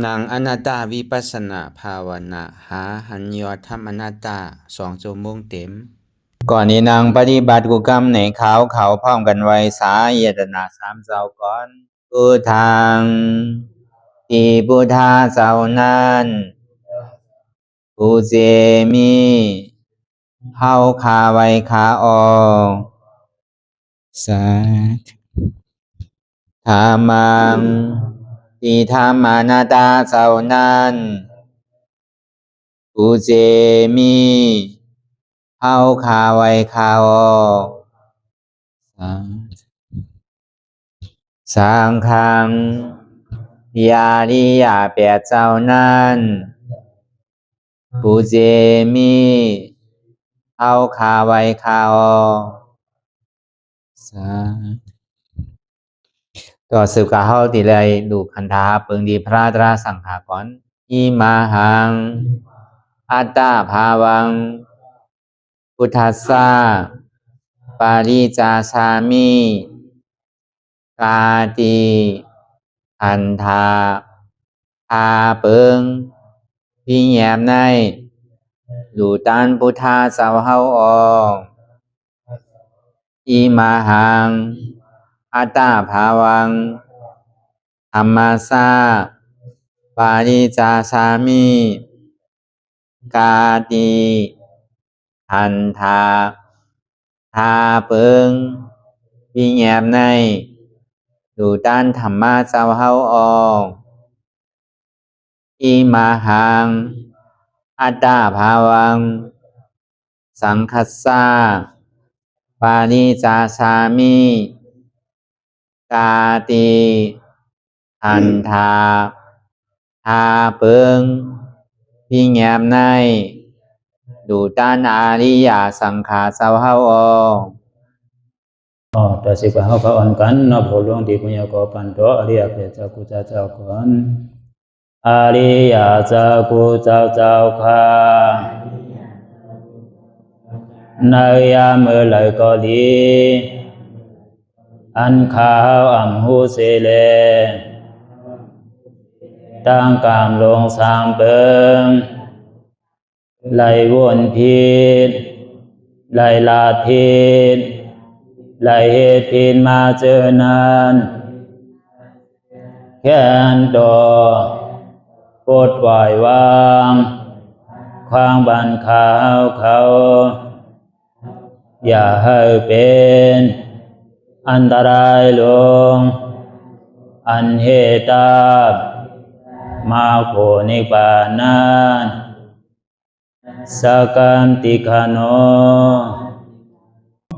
นางอนัตตาวิปัสสนาภาวนาหาหันยอดธรรมอนัตตา2 ชั่วโมงเต็มก่อนนี้นางปฏิบัติกุกรรมในเขาพร้อมกันไว้สาเยตนา3 เจ้าก่อนพุทธังที่พุทธาเจ้านั้นผู้เจมีเฮาคาไว้คาออกสาธุธรรมังที่ธรรมานาตาเจ้านั้นผู้เจมีเฮาคาไว้คาออกสังฆังยาริยาแปดเจ้านั้นผู้เจมีเฮาคาไว้คาออกต่อสืบกาเฮาติเลยดูคันธาเปิงดีพระตราสังขากรอิมาหังอัตตาภาวังพุทธัสสะปาริจาชามิกาติอันธาพาเปิงพี่แยมในดูตันพุทธาเจ้าเฮาออกอิมาหังอัตตาภาวังธรรมัสสะปาริจาชามิกาติอันธาพาเปิงพี่แยมในดูตันธรรมะเจ้าเฮาออกอิมาหังอัตตาภาวังสังคัสสะปาริจาชามิกาติอันธาพาเปิงพี่แยมในดูตันอาริยสังขารเจ้าเฮาออกต่อสิกว่าเฮาก็อ่อนกันเนาะผู้หลวงที่ปุญญาก็ปันโตอริยเจ้ากุเจ้าก่อนอริยเจ้ากุเจ้าค่ะในยามเมื่อไหร่ก็ดีอันข้าวอ่ำหูเสเลตั้งกามลงสามเปิงไหลวนพิษไหลลาพิษไหลเหตุพิษมาเจอนานแค่นดอปดปล่อยวางความบันขาวเขาอย่าให้เป็นอันตรายลงอันเหตุมาโผนิปานันสกันติคโน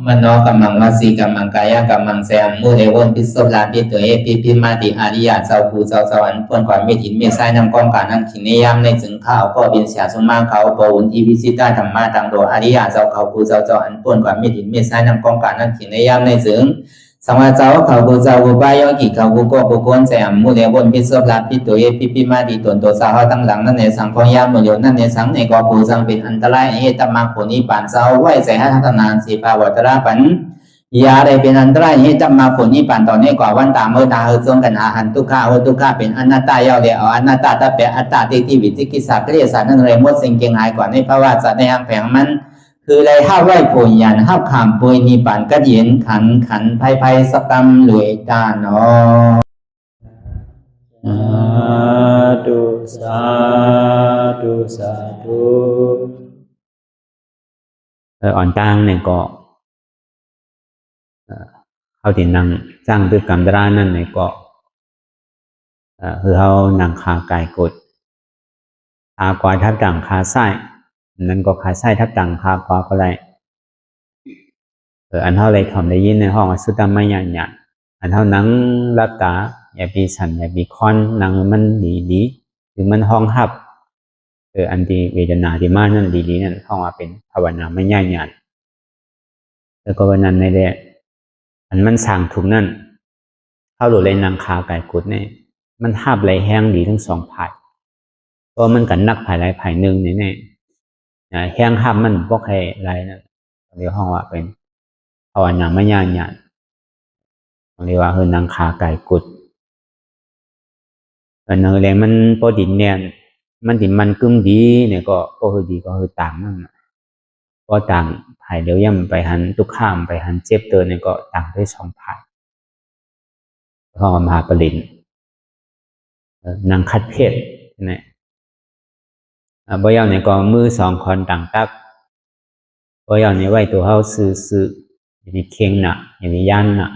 มโนกัมมังวสีกัมมังกายกัมมังแสมมุเรวนพิศลาปิตัวเอปิพิมาติอาริยะเจ้าภูเจ้าสวรรค์พ้นความไม่ถินไม่ใช่นำกองการนั้นขินนิยามในจึงข้าวก็บินเสียสมมาเขาปวุนทีวิสิตาธรรมะตังโดอาริยะเจ้าเขาภูเจ้าสวรรค์พ้นความไม่ถินไม่ใช่นำกองการนั้นขินนิยามในจึงสังวาเจ้าเขาภูเจ้าภูบายอกิเขาภูก็ภูโกนแสมมุเรวนพิศลาปิตัวเอปิพิมาติตนตัวสาวตั้งหลังนั่นในสังพยามโยนั่นในสังในก็ภูสังเป็นอันตรายเหตุมรรคผลนิพพานเจ้าไหวใส่ให้ทัศนานสีภาวตระปันยาได้เป็นอันตรายให้จำมาผลนิพพานตอนนี้กว่าวันตามเมื่อตาเฮจงกันอาหันทุกข้าทุกข้าเป็นอนัตตาเยาเดียวอนัตตาตาเปอัตตาที่วิจิกิสาเกลียสานั่นเลยมดสิ่งเก่งหายกว่าในภาวะสัตว์ในอังแผงมันคือเลยห้าไหวผลยันห้าขามปุยนิพพานก็เย็นขันภัยสกรรมหลวยตาเนาะสาธุอ่อนตั้งเนี่ยก็เขาที่นั่งสร้างด้วยกรรมดรานั่นเนี่ยก็คือเขานั่งขากายกดขากวาทับดังขาไส้นั่นก็ขาไส้ทับดังขากวาก็ได้อันเท่าไรคำได้ยินในห้องสุดท้ายไม่หยาดอันเท่านั่งรับตาอย่าปีสันอย่าปีคอนนั่งมันดีหรือมันห้องหับอันที่เวทนาที่มากนั่นดีนั่นห้องว่าเป็นภาวนาไม่หยาดแล้วก็วันนั้นในเรื่องอันมันสั่งถูกนั่นเข้าหลุดเลยนางขาไก่กุดเนี่ยมันหับไหลแห้งดีทั้งสองภายเพราะมันกันนักภายไรภายหนึ่งเนี่ยแห้งหับมันพวกใครไรนั่นเรียกห้องว่าเป็นภาวนาไม่หยาดเรียกว่าคือนางขาไก่กุด นั่นแหละมันพอดินเนี่ยมันดิมันกึ่มดีเนี่ยก็คือดีก็คือต่างนั่นก็ต่างภายเดียวย่ำไปหันทุกข้ามไปหันเจ็บเตือนเนี่ยก็ต่างด้วย2 ภายพอมหาปริญนางคัดเพศนะบ่ยาวเนี่ยก็มือ2 คนต่างตักบ่ยาวเนี่ยไว้ตัวเขาซื้ออย่างนี้เข่งน่ะอย่างนี้ยันน่ะ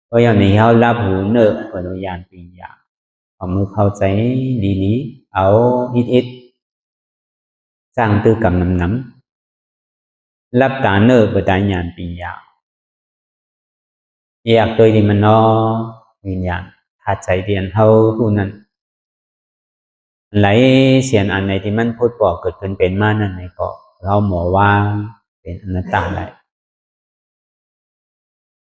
บ่ยาวเนี่ยเขารับหูเนอเปิดยานปีญาเอามือเข้าใจดีๆเอาอิดสร้างตื้อกำน้ำรับตาเนอเปิดยานปีญาอยากตัวที่มันนอวิญญาณถ้าใจเดียนเขาผู้นั้นไหลเสียนอันไหนที่มันพูดบอกเกิดขึ้นเป็นมานั่นไหนก็เราหมอว่าเป็นอนัตตาได้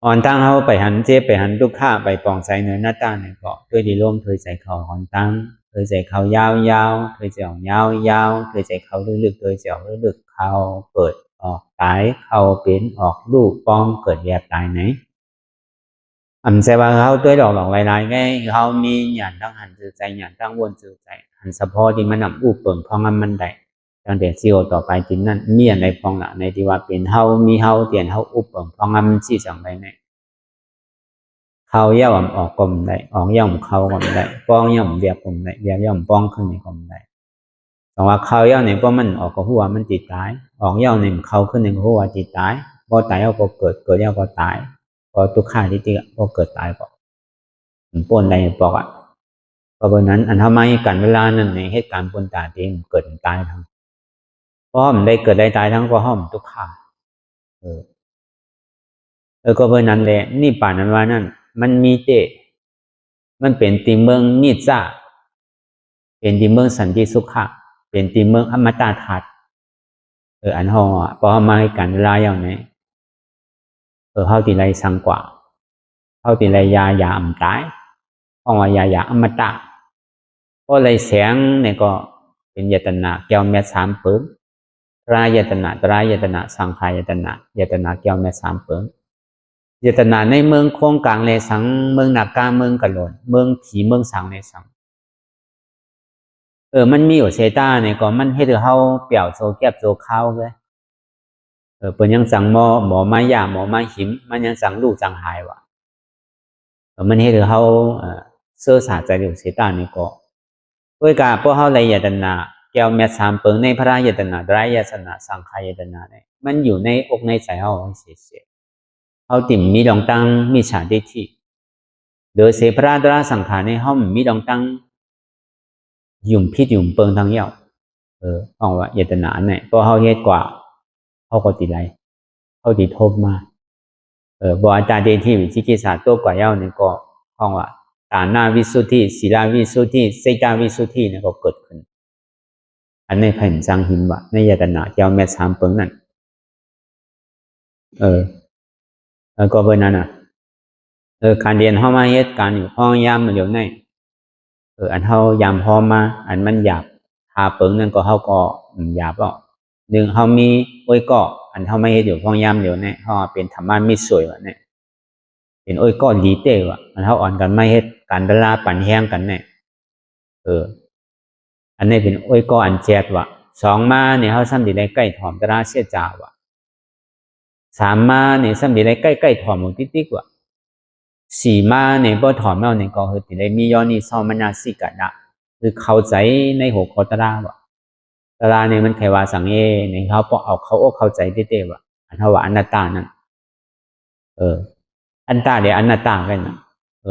อ่อนตั้งเขาไปหันเจ็บไปหันทุกข้าไปปองใจเนื้อหน้าตาเนี่ยก็ด้วยดีร่มเธอใจเขาอ่อนตั้งเธอใจเขายาวเธอใจออกยาวเธอใจเขาลึกเธอใจออกลึกเขาเปิดออกตายเขาเป็นออกลูกป้องเกิดแยบตายไหนใช่ว่าเขาตัวหลอกลายๆไงเขามีหยาดตั้งหันจือใจหยาดตั้งวนจือใจหันเฉพาะที่มันอุปเปิงพองมันได้ตั้งแต่ซีโอต่อไปจินนั่นมีอะไรพองละในที่ว่าเป็นเฮามีเฮาเตียนเฮาอุปเปิงพองมันชี้จังไปเนี่ยเขาย่อมออกกลมได้ออกย่อมเขากลมได้ป้องย่อมเบียบกลมได้เบียบย่อมป้องขึ้นในกลมได้แต่ว่าเขาย่อเนี่ยก็มันออกก็หัวมันจิตตายออกย่อเนี่ยเขาขึ้นในหัวจิตตายพอตายก็เกิดย่อก็ตายพอทุกข้าที่ก็เกิดตายก็ปนอะไรบอกอ่ะเพราะฉะนั้นอันทำไมกันเวลานั้นในเหตุการณ์ปนตายที่เกิดตายทั้งเพราะมันได้เกิดได้ตายทั้งก็ห้อมทุกข้าก็เพราะนั้นแหละนี่ป่านนั้นว่านั่นมันมีเจมันเป็นตีเมืองนิจาเป็นตีเมืองสันติสุขะเป็นตีเมืองอมตะธาตุอันห้องพอมาให้กันเวลาอย่างนี้เขาตีไรสังกว่าเขาตีไรยาอมตายห้องว่ายาอมตะก็เลยแสงเนี่ยก็เป็นยตนาแก้วแม่3 เปิงตรายตนาสังขายตนาแก้วแม่3 เปิงยตนาในเมืองโค้งกลางเลยสังเมืองหนักกลางเมืองกะหล่นเมืองผีเมืองสังในสังมันมีอยู่เซต้าเนี่ยก็มันให้เฮาเปี่ยวโซแก็บโซเข้าเลยเปิ้นยังสั่งหมอมายาหมอมาหิมมันยังสั่งลูกสั่งหายวะมันให้เฮาเสื้อสาใจอยู่เซต้านี่ก็ด้วยกาพวกเฮาเลยยตนาแก้วแม่3 เปิงในพระยตนาตรายตนาสังขายตนาเนี่ยมันอยู่ในอกในใจเฮาเสียเขาติ่มมีดองตั้งมีฉาได้ที่โดยเสพราตราสังขารในห้องมีดองตั้งยุ่มพิษยุ่มเปิงทางเย้าห้องว่าเยตนาเนี่ยก็เขาเฮ็ดกว่าเขาก็ติไรเขาติทบมาบอกอาจารย์เดนที่วิจิกิจศาสตร์ตัวกว่าเย้าเนี่ยก็ห้องว่าฐานาวิสุทธิศีลาวิสุทธิเสกาวิสุทธิเนี่ยก็เกิดขึ้นอันในแผ่นจังหินว่าในเยตนาเจ้าแม่3 เปิงนั่นก็เป็นนั้นการเรียนเฮามาเฮ็ดการอยู่ห้องยามมันเดี๋ยวนี้อันเฮายามพอมาอันมันหยาบหาเปิงนั่นก็เฮาก็หยาบอ่ะ1เฮามีโอ้ยก็อันเฮามาเฮ็ดอยู่ห้องยามเดี๋ยวนี้เฮาเป็นธรรมะมิสวยว่าเนี่ยเป็นโอ้ยก็ดีเต้ว่ะอันเฮาอ่อนกันมาเฮ็ดการดลาปั่นแห้งกันเนี่ยอันนี้เป็นโอ้ยก็อันแจดว่ะ2มาเนี่ยเฮาซ้ำสิได้ใกล้ถ่อมตราเสียจ่าว่ะ3มาเนี่ยซ้ำสิได้ใกล้ถ่อมติ๊กๆว่ะ4มาเนี่ยบ่ถอมแล้วเนี่ยก็คือติได้มีย้อนนี่ซอมนาสิกะนะคือเข้าใจในหัวข้อตารางว่าตารางเนี่ยมันแค่ว่าสังเอเนี่ยเขาพอเอาเขาเข้าใจเต้ๆว่าอันเท่าว่าอนัตตานั่นอันตาเดี๋ยวอนัตตากันนะ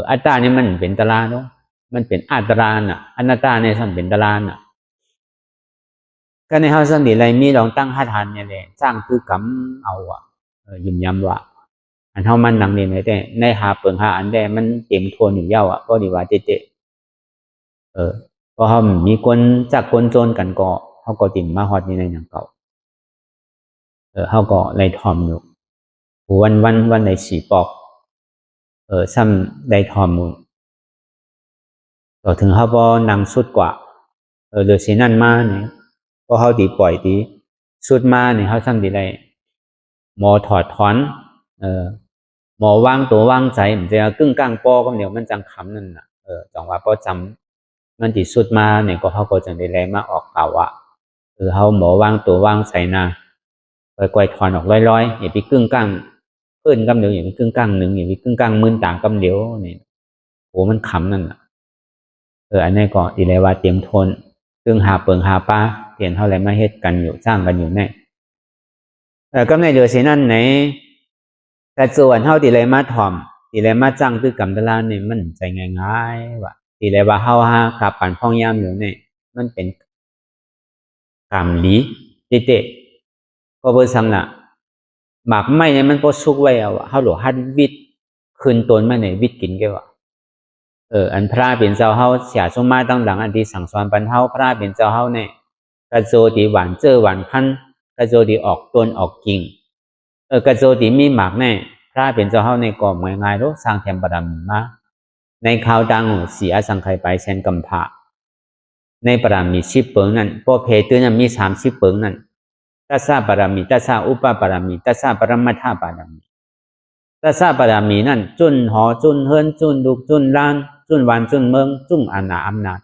อัตตาเนี่ยมันเป็นตารางเนาะมันเป็นอัตราน่ะอนัตตาเนี่ยสั่นเป็นตารางน่ะก็ในเฮาสั่นดิไรมีลองตั้งหาทานเนี่ยแหละสร้างคือกำเอาอ่ะยิ้มย้ำว่าอันเท่ามันดังเรียนเลยแต่ในหาเปิงหาอันใดมันเต็มทวนอยู่เย้าอ่ะก็ดีว่าเจ๊เพราะเขามีคนจากคนโจนกันก็เขาก็ติ่มมาฮอดนี่ในอย่างเก่าเขาก็เลยทอมอยู่วันใน4 ปอกซ้ำได้ทอมอยู่ต่อถึงเขาบ่นำสุดกว่าเดือดสีนั่นมาเนี่ยเพราะเขาตีปล่อยตีสุดมาเนี่ยเขาซ้ำตีได้หมอถอดถอนหมอวางตัววางใจมันจะกึ่งกลางปอก็เดี๋ยวมันจังคำนั่นน่ะ จังว่าพอจำมันที่สุดมาเนี่ยก็เขาก็จังได้แลมาออกข่าวว่าเขาหมอวางตัววางใส่นาก่อยๆถอนออกร้อยๆอย่าไปกึ่งกลางเพิ่นกำเดียวอย่าไปกึ่งกลางหนึ่งอย่าไปกึ่งกลางมื่นต่างกำเดียวนี่โอ้มันขำนั่นอันนี้ก็ดีเลยว่าเตรียมทนซึ่งหาเปิงหาป้าเปลี่ยนเท่าไรมาเฮ็ดกันอยู่จ้างกันอยู่แน่ก็ในเดือสินั่นไหนแต่ส่วนเท่าดีเลยมาถ่อมดีเลยมาจ้างคือกำตลาดนี่มันใจง่ายๆว่ะดีเลยว่าเฮาหาขับปั่นพ่องยามอยู่นี่มันเป็นกรรมหลีเตะก็เบอร์ซ้ำน่ะหมากไม้เนี่ยมันพอสุกไว้เอาเฮาหลวหัดวิดคืนตนมาในวิดกินแกว่าอันพระเป็นเจ้าเฮาเสียสมมาตั้งหลังอันที่สั่งสอนปันเฮาพระเป็นเจ้าเฮาเนี่ยกระโจดีหวานเจอหวานพันกระโจดีออกต้นออกกิ่งกระโจดีมีหมากแน่พระเป็นเจ้าเฮาในก่อมง่ายๆรู้สร้างแถมบารมีมาในข่าวดังเสียสังไขไปเช่นกำพาในบารมี10 เปิงนั้นพอเพตือนมี30 เปิงนั้นตัสสะบารมีตัสสะอุปบารมีตัสสะปรมัตถบารมีตัสสะบารมีนั่นจุนหอจุนเฮิรนจุนดุกจุนล้านจุนวันจุนเมืองจุ่มอาณาอำนาจ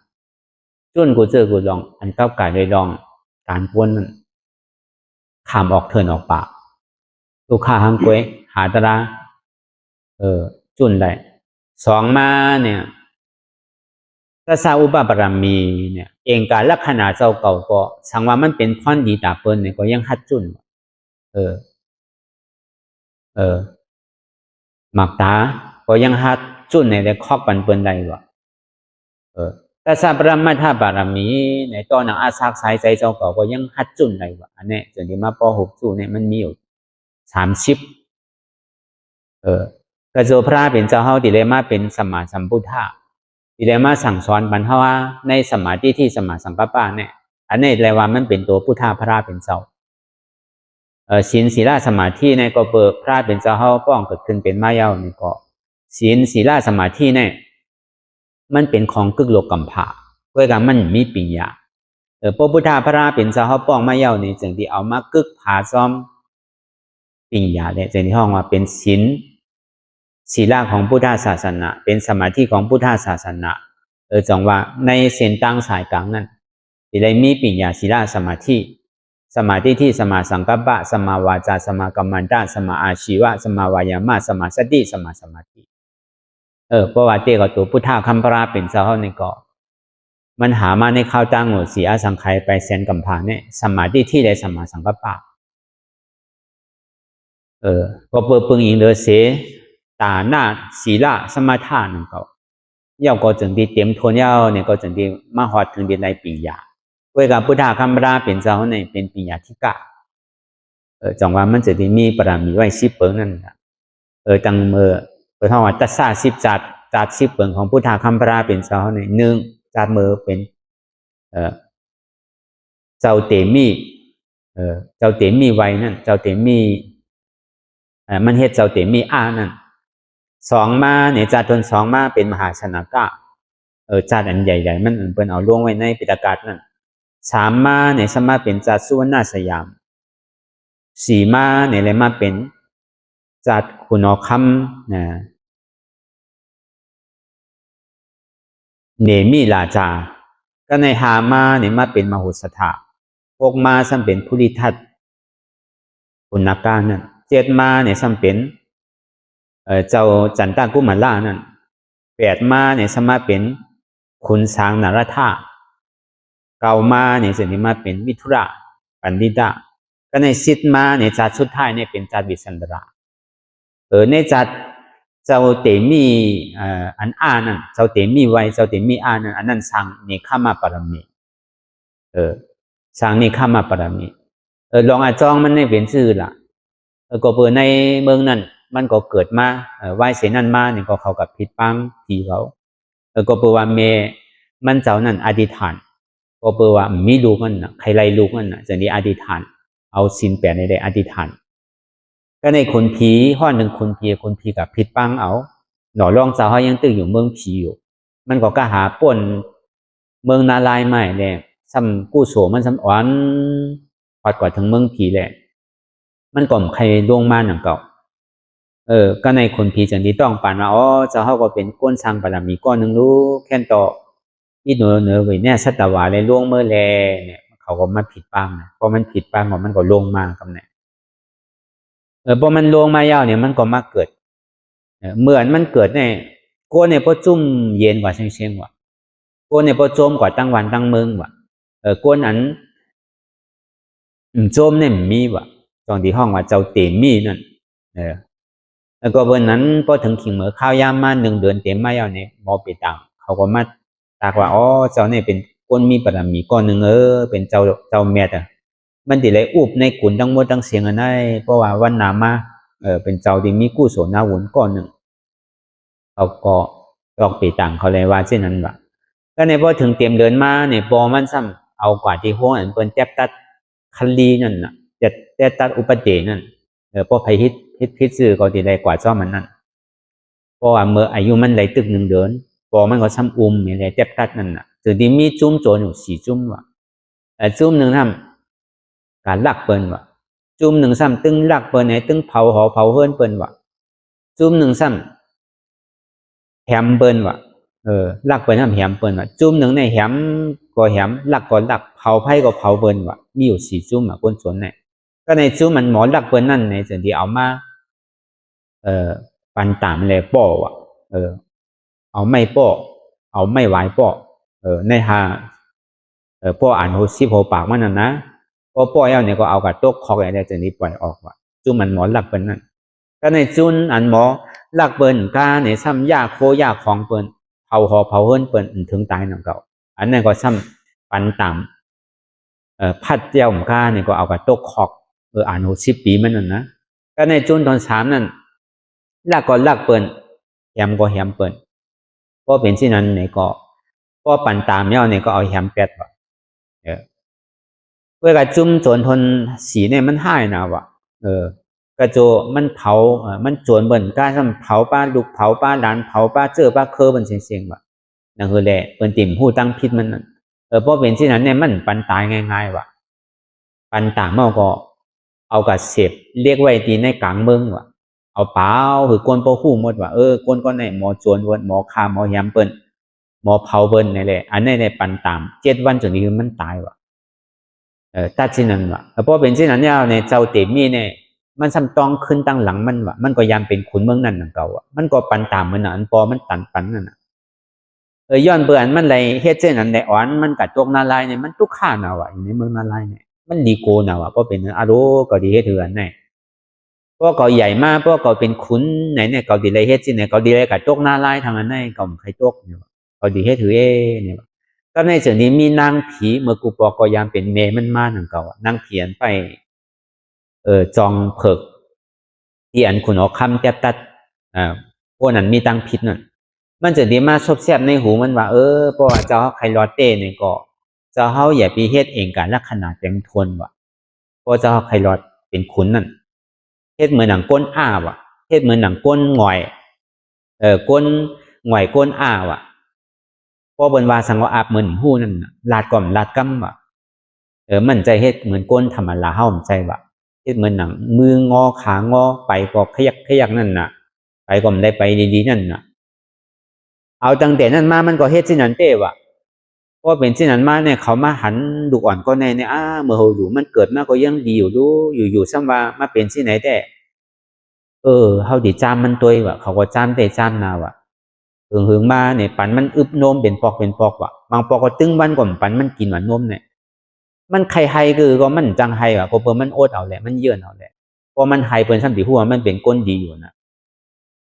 จุนกูเจอกูลองอันเก้าไก่เลยลองการป้วนนั้นขามออกเทินออกปากลูกค้าหังกวยหาตราจุนได้2มาเนี่ยตัสสะอุปบารมีเนี่ยเองการลักษณะเจ้าเก่าก็สังว่ามันเป็นพรดีตาเปิ้นเนี่ยก็ยังฮัดจุนหมักตาก็ยังฮัดจุนในได้คอกปันเปิ้นได้ว่ะตัสสะปรมัตถบารมีในตอนหนังอาศักสายใจเจ้าเก่าก็ยังฮัดจุนได้ว่ะอันนี้จนที่มาป.6จู่เนี่ยมันมีอยู่30กระโจพระเป็นเจ้าเฮาที่เลยมาเป็นสัมมาสัมพุทธะที่เลยมาสั่งสอนบรรเฮาว่าในสมาธิที่สัมมาสังกัปปะเนี่ยอันนี้แปลว่ามันเป็นตัวพุทธะพระเป็นเจ้าศีลศีลสมาธิเนี่ยก็เปิดพระเป็นเจ้าเฮาป้องเกิดขึ้นเป็นมาเยานี่ก็ศีลศีลสมาธิเนี่ยมันเป็นของกึกโลกกัมภะเพื่อการมันมีปัญญาพระพุทธะพระเป็นเจ้าเฮาป้องมาเยานี่จึงที่เอามากึกผาซ้อมปัญญาเนี่ยจึงที่ห้องว่าเป็นศีลศีลของพุทธศาสนาเป็นสมาธิของพุทธศาสนาจังว่าในเส้นตั้งสายกลางนั้นที่ได้มีปัญญาศีลสมาธิที่สมาสังกัปปะสมาวาจาสมากัมมันตะสมาอาชีวะสมาวายามะสมาสติสมาสมาธิเพราะว่าเตก็ตัวพุทธะคัมภราเป็นเจ้าเฮานี่ก็มันหามาในข่าวตั้งหัวสีอสังไขยไปแสนกัมพาเนี่ยสมาธิที่ได้สมาสังกัปปะก็เปิดปึงอิงเดอเสตาหน้าศีลสมาทานนั่นก็ย่อก็จึงที่เตรียมทนย่อเนี่ยก็จึงที่มาฮอดถึงที่ในปัญญาเวลาพุทธะคัมภราเป็นเจ้าเนี่ยเป็นปัญญาธิกะจังว่ามันจะได้มีปรามีไว้10 เปิงนั่นจังเท่าว่าตัสสะ10 จัด10 เปิงของพุทธะคัมภราเป็นเจ้าเนี่ย1จัดเป็นเจ้าเตมีไว้นั่นเจ้าเตมีมันเฮ็ดเจ้าเตมีนั่น2มาเนี่ยจัดตน2มาเป็นมหาชนากะจัดอันใหญ่ๆมันเพิ่นเอาลงไว้ในปิฎกนั่น3มาเนี่ยสมาเป็นจัดสุวรรณสยาม4มาเนี่ยเลยมาเป็นจัดคุณคำเนมิราชาก็ใน5มาเนี่ยมาเป็นมหุสถะ6มาซ้ำเป็นภูริทัตคุณกานั่น7มาเนี่ยซ้ำเป็นเจ้าจันตากุมารานั่น8มาเนี่ยสมาเป็นขุนสางนารธา9มาเนี่ยสิมาเป็นมิถุระปันดิตะก็ใน10มาเนี่ยจัดสุดท้ายเนี่ยเป็นจัดวิสันดราในจัดเจ้าเตมีอันนั่นเจ้าเตมีไว้เจ้าเตมีนั่นอันนั้นสร้างเนคขมปรมีสร้างเนคขมปรมีลองอาจองมันในเป็นชื่อล่ะก็เปิดในเมืองนั้นมันก็เกิดมาไหว้เสนันมาเนี่ยก็เข้ากับผิดปังที่เขาก็เปิดว่าเมมันเจ้านั่นอธิษฐานก็เปิดว่ามีลูกมันใครไล่ลูกมันจะนี้อธิษฐานเอาศีล8ในได้อธิษฐานก็ในคนผีห้อหนึ่งคนผีกับผิดปังเอาหน่อรองเจ้าเขายังตึกอยู่เมืองผีอยู่มันก็หาป่นเมืองนาลายใหม่เนี่ยซ้ำกู้โสมันซ้ำอ่อนพอดกว่าถึงเมืองผีแหละมันก่อมใครล่วงมาอย่างเก่า ก็ในคนผีจังที่ต้องปานว่าอ๋อเจ้าเขาก็เป็นก้นสร้างบารมีก้อนหนึ่งรู้แค่นต่ออีเหนือไว้เนี่ยสัตวาเลยล่วงเมื่อแลเนี่ยเขาก็มาผิดปังนะพอมันผิดปังมันก็ลงมากับเนี่ยพอมันลงมายาวเนี่ยมันก็มาเกิดเหมือนมันเกิดในก้นเนี่ยพอจุ่มเย็นกว่าเชียงว่ะก้นเนี่ยพอโจมกว่าตั้งวันตั้งเมืองว่ะก้นอันโจมเนี่ยมีว่ะตอนที่ห้องว่าเจ้าเตมีนั่นแล้วก็วันนั้นพอถึงขิงเหมือข้าวยามมา1 เดือนเต็มมาแล้วเนี่ยมอไปตังเขาก็มาตากว่าอ๋อเจ้าเนี่ยเป็นก้นมีบารมีก้อนหนึ่งเป็นเจ้าแม่มันติเลยอุบในขุนทั้งหมดทั้งเสียงอันนั้นเพราะว่าวันนามาเป็นเจ้าที่มีกู้โสนาวุนก้อนหนึ่งเขาก็ออกไปตังเขาเลยว่าเช่นนั้นว่ะก็ในพอถึงเตรียมเดินมาเนี่ยพอมันซ้ำเอากว่าที่ห้องอันเป็นแทบตัดคันลีนั่นน่ะจะแทบตัดอุปเดนั่นพอไผฮิตซื้อก็ติได้กว่าซ้อมันนั่นเพราะว่าเมื่ออายุมันได้ตึก1 เดือนพอมันก็ซ้ำอย่างไรแทบตัดนั่นน่ะถึงที่มีจุ้มโจรอยู่4 จุ้มว่ะจุ้มหนึ่งทำการลักเปิ้นว่ะจุ้มหนึ่งซ้ำตึงลักเปิ้นไหนตึงเผาหอเผาเฮิรนเปิ้นว่ะจุ้มหนึ่งซ้ำแหมเปิ้นว่ะลักเปิ้นทำแหมเปิ้นว่ะจุ้มหนึ่งในแหมก็แหมลักก็ลักเผาไผ่ก็เผาเปิ้นว่ะมีอยู่4 จุ้มอ่ะคนสวนเนี่ยก็ในจุ้มมันหมอลักเปิ้นนั่นในส่วนที่เอามาปันตามเลยป้อว่ะเอาไม่ป้อเอาไม่ไหวป้อในหาป้ออ่านโห10 หัวปากมันนั่นนะพอป้อยเนี่ยก็เอากับโต๊ะคอกอะไรจะนี้ปล่อยออกว่ะจุ้มมันหมอลักเปิ้นนั่นก็ในจุ้นอันหมอลักเปิ้นกาเนี่ยซ้ำยาโคยาของเปิ้นเผาหอเผาเฮิรนเปิ้นถึงตายนั่นเก่าอันนั้นก็ซ้ำปันตามพัดเจ้าของกาเนี่ยก็เอากับโต๊ะคอกอ่านโห10 ปีมันนั่นนะก็ในจุ้นตอน3นั่นลักก็ลักเปิ้นแหมก็แหมเปิ้นพอเป็นที่นั้นเนี่ยก็พอปันตามเนี่ยเนี่ยก็เอาแหมแปดว่ะเวลาจุ่มโจรทนสีเนี่ยมันหายนะว่ะกระโจมันเผามันโจรเบิ่นกล้าซ้ำเผาป้าลูกเผาป้าหลานเผาป้าเจอป้าเคอมันเสียงว่ะนั่นคือแหละเปิ้นติ่มหู้ตั้งพิษมันนั่นพอเป็นที่นั้นเนี่ยมันปันตายง่ายๆว่ะปันตามเอาก็เอากับเสพเรียกไว้ตีในกลางเมืองว่ะเอาเปล่าคือกวนโปหู้หมดว่ะกวนก็ไหนหมอโจรหมอฆ่าหมอแหมเปิ้นหมอเผาเปิ้นนี่แหละอันนี้ในปันตาม7 วันจนนี้มันตายว่ะตัดสินนั้นว่ะเพราะเป็นที่นั้นเนี่ยในเจ้าเตมีเนี่ยมันซ้ำต้องขึ้นตั้งหลังมันว่ะมันก็ยามเป็นขุนเมืองนั่นนั่นเก่าอ่ะมันก็ปันตามมันน่ะอันพอมันตันปันนั่นน่ะย้อนเบื่อมันไรเฮ็ดเช่นนั้นได้อ่อนมันกัดตกนาลายเนี่ยมันทุกข้าน่ะว่ะในเมืองนาลายเนี่ยมันดีโกน่ะว่ะเพราะเป็นอารมณ์ก็ดีเฮ็ดเถือนเนี่ยเพราะก็ใหญ่มากเพราะก็เป็นขุนไหนเนี่ยก็ดีไรเฮ็ดที่ไหนก็ดีไรกัดตกนาลายทางนั้นเนี่ยก็ใครตกเนี่ยก็ดีเฮ็ดถือเนี่ยก็ในส่วนนี้มีนางผีเมื่อกูปอกก็ยามเป็นเมมันมาหนังเก่านางเผียนไปจองเผิกที่อันคุณเอาคำแทบตัดพวกนั้นมีตังผิดนั่นมันจะดีมาซบแซบในหูมันว่าเพราะว่าเจ้าใครรอเต้เนี่ยก็เจ้าเฮาอย่าไปเฮ็ดเองกันลักษณะเต็มทวนว่ะเพราะเจ้าใครรอเป็นขุนนั่นเฮ็ดเหมือนหนังก้นอ้าว่ะเฮ็ดเหมือนหนังก้นหงอยก้นหงอยก้นอ้าว่ะพอบนว่าสังวาอาบเหมือนหู้นั่นลาดก่อมลาดกั้มว่ะมันใจเฮ็ดเหมือนก้นธรรมดาเฮาใจว่ะเฮ็ดเหมือนหนังมืองอขางอไปก็ขยักนั่นน่ะไปก็ไม่ได้ไปดีๆนั่นน่ะเอาตั้งแต่นั้นมามันก็เฮ็ดสินั้นเต้ว่ะพอเป็นสินั้นมาเนี่ยเขามาหันลูกอ่อนก็ในเนี่ยเมื่อเฮาอยู่มันเกิดมาก็ยังดีอยู่รู้อยู่ซ้ำว่ามาเป็นสิไหนแต่เฮาดิจามมันตัวว่ะเขาก็จามแต่จามนาว่ะหึงมาเนี่ยปันมันอึบนมเป็นปอกว่ะบางปอกก็ตึงวันก่อนปันมันกินว่านมเนี่ยมันไข่ไฮคือก็มันจังไฮว่ะก็เพิ่นมันโอดเอาแหละมันเยื่อนเอาแหละพอมันไฮเพิ่นซ้ำที่หัวมันเป็นก้นดีอยู่นะ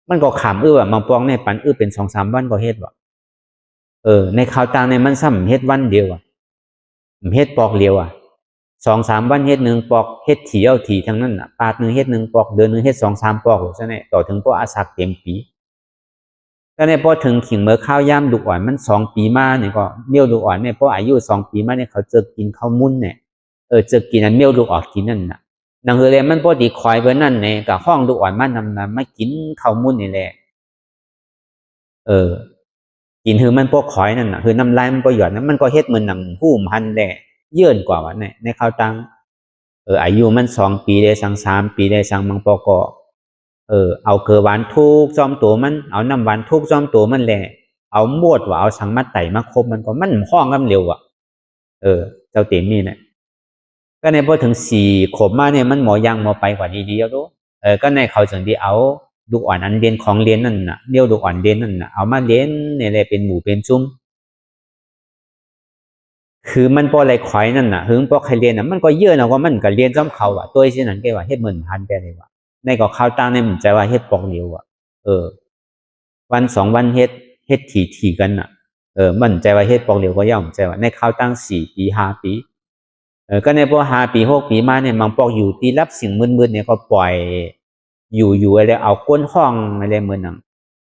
มันก็ขำว่ะบางปอกเนี่ยปันเป็น 2-3 วันก็เฮ็ดว่ะในข่าวต่างเนี่ยมันซ้ำเฮ็ดวันเดียวอ่ะเฮ็ดปอกเดียวอ่ะ 2-3 วันเฮ็ด1 ปอกเฮ็ดถี่เอาถี่ทั้งนั้นน่ะปาดนึงเฮ็ด1 ปอกเดือนนึงเฮ็ด 2-3 ปอกซะแน่ต่อถึงพออาศักเต็มปีก็เนี่ยพอถึงขิงเมื่อข้าวยามลูกอ่อนมัน2 ปีมาเนี่ยก็เมี่ยวลูกอ่อนเนี่ยพออายุ2 ปีมาเนี่ยเขาเจอกินข้าวมุ้นเนี่ยเจอกินอันเมี่ยวลูกอ่อนกินนั่นน่ะนังเลยมันพอดีคอยเบิ่นนั่นเนี่ยก็ห้องลูกอ่อนมานำมากินข้าวมุ้นนี่แหละกินคือมันพวกคอยนั่นน่ะคือน้ำลายมันบ่หยดนั้นมันก็เฮ็ดเหมือนหนังหู้มันแหละเยื่อนกว่าว่าในข้าวตังอายุมัน2 ปีได้สัง3 ปีได้สังบางปอกก็ เอาเกลือหวานทุกจอมตัวมันเอาน้ำหวานทุกจอมตัวมันแหละเอามวดว่าเอาสังมาไต่มาคบมันก็มันห้องกันเร็วเจ้าเต็มนี่เนี่ยก็ในพอถึง4 ขวบมาเนี่ยมันหมอยังหมอไปกว่าดีๆรู้ก็ในเขาจึงที่เอาลูกอ่อนอันเรียนของเรียนนั่นน่ะเรียวลูกอ่อนเรียนนั่นน่ะเอามาเรียนเนี่ยเลยเป็นหมู่เป็นจุ้มคือมันพออะไรขอยนั่นน่ะถึงพอใครเรียนน่ะมันก็เยอะนะว่ามันก็เรียนซ้ำเขาตัวที่นั่นแกว่าเฮ็ด10,000ไปเลยว่าในก็ข้าวตั้งในมันใจว่าเฮ็ดปอกเดียววัน2 วันเฮ็ดถี่กันน่ะมันใจว่าเฮ็ดปอกเดียวก็ย่อมใจว่าในข้าวตั้ง4 ปี5 ปีก็ในพอ5 ปี6 ปีมาเนี่ยมันปอกอยู่ที่รับสิ่งมืดๆเนี่ยก็ปล่อยอยู่อะไรเอาก้นห้องอะไรเหมือนหนัง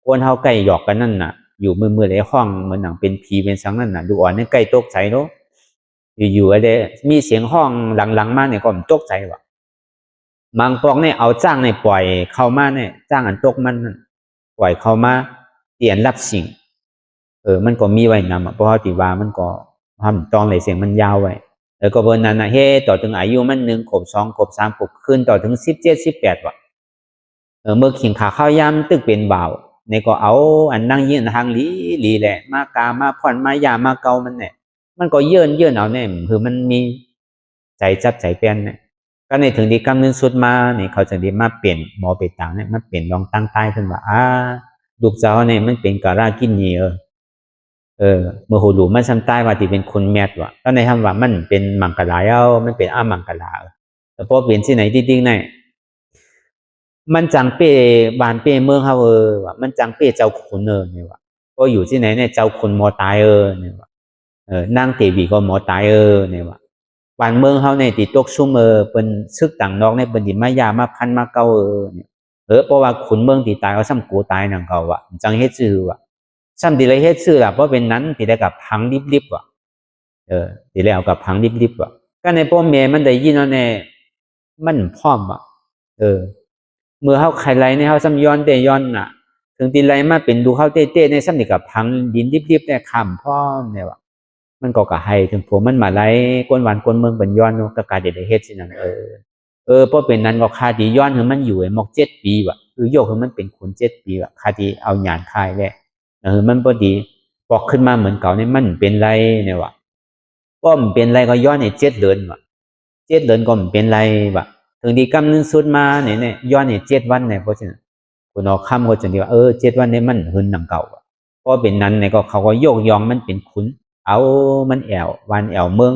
ก้นเฮาใกล้หยอกกันนั่นน่ะอยู่มืดๆไอ้ห้องเหมือนหนังเป็นผีเป็นสังนั่นน่ะดูอ่อนเนี่ยใกล้ตกใจเนาะอยู่อะไรมีเสียงห้องหลังๆมาเนี่ยก็ตกใจว่ะบางปอกเนี่ยเอาจ้างเนี่ยปล่อยเข้ามาเนี่ยจ้างอันตกมันปล่อยเข้ามาเตียนรับสิ่งมันก็มีไว้นำเพราะว่าติว่ามันก็ทำตองเลยเสียงมันยาวไว้ก็เบอร์นั้นนะต่อถึงอายุมัน1 ขวบ 2 ขวบ 3 ขวบขึ้นต่อถึง17 18ว่ะเมื่อขิงขาข้าวยำตึกเป็นบ่าวในก็เอาอันนั่งยืนทางลีแหละมากามาผ่อนมายามาเกามันเนี่ยมันก็เยื่นเอาเนี่ยคือมันมีใจจับใจเปลี่ยนเนี่ยก็ในถึงที่กำเนิดสุดมาเนี่ยเขาจะได้มาเปลี่ยนหมอไปต่างเนี่ยมาเปลี่ยนลองตั้งใต้ขึ้นว่าลูกสาวเนี่ยมันเป็นกะรากินนี่เมื่อหูหลูมันซ้ำใต้ว่าที่เป็นคนแมดว่ะก็ในคำว่ามันเป็นมังกรลามันเป็นมังกรลาแต่พอเปลี่ยนที่ไหนจริงๆเนี่ยมันจังเป้บานเป้เมืองเขาว่ามันจังเป้เจ้าขุนเนี่ยว่ะก็อยู่ที่ไหนเนี่ยเจ้าขุนหมอตายเนี่ยว่ะนางเตวีก็หมอตายเนี่ยว่ะบ้านเมืองเขาเนี่ยติดตกซุ่มเป็นซึกต่างนอกในเป็นดิมายามาพันมาเก่าเนี่ยเพราะว่าขุนเมืองตีตายเขาซ้ำกูตายนั่งเขาว่ะจังเฮ็ดซื่อว่ะซ้ำตีเลยเฮ็ดซื่อล่ะเพราะเป็นนั้นตีได้กับพังดิบว่ะตีแล้วกับพังดิบว่ะก็ในพ่อแม่มันได้ยินแล้วเนี่ยมันพร้อมว่ะเมื่อเขาไขไลในเขาซ้ำย้อนเตย้อนน่ะถึงตีไรมาเป็นดูเขาเต้ในซ้ำนี่กับพังดินดิบเนี่ยขำพร้อมเนี่ยว่ะมันก็กะให้ถึงผมมันมาไล่ก้นหวานก้นเมืองเป็นย้อนก็กะเด็ดเฮ็ดสินั่นเพราะเป็นนั้นก็คาดีย้อนคือมันอยู่หมอก7 ปีว่ะโยกคือมันเป็นขุน7 ปีว่ะคาดีเอาหยานคายแหละมันพอดีปอกขึ้นมาเหมือนเก่าเนี่ยมันเป็นไรเนี่ยว่ะก็มันเป็นไรก็ย้อนใน7 เดือนว่ะ7 เดือนก็มันเป็นไรว่ะถึงดีกำนึงสุดมาเนี่ยย้อนใน7 วันเนี่ยเพราะฉะนั้นคุณเอาคำก็จะดีว่า7 วันเนี่ยมันหืนหนังเก่าเพราะเป็นนั้นเนี่ยก็เขาก็โยกยองมันเป็นขุนเอามันแอววันแอวเมือง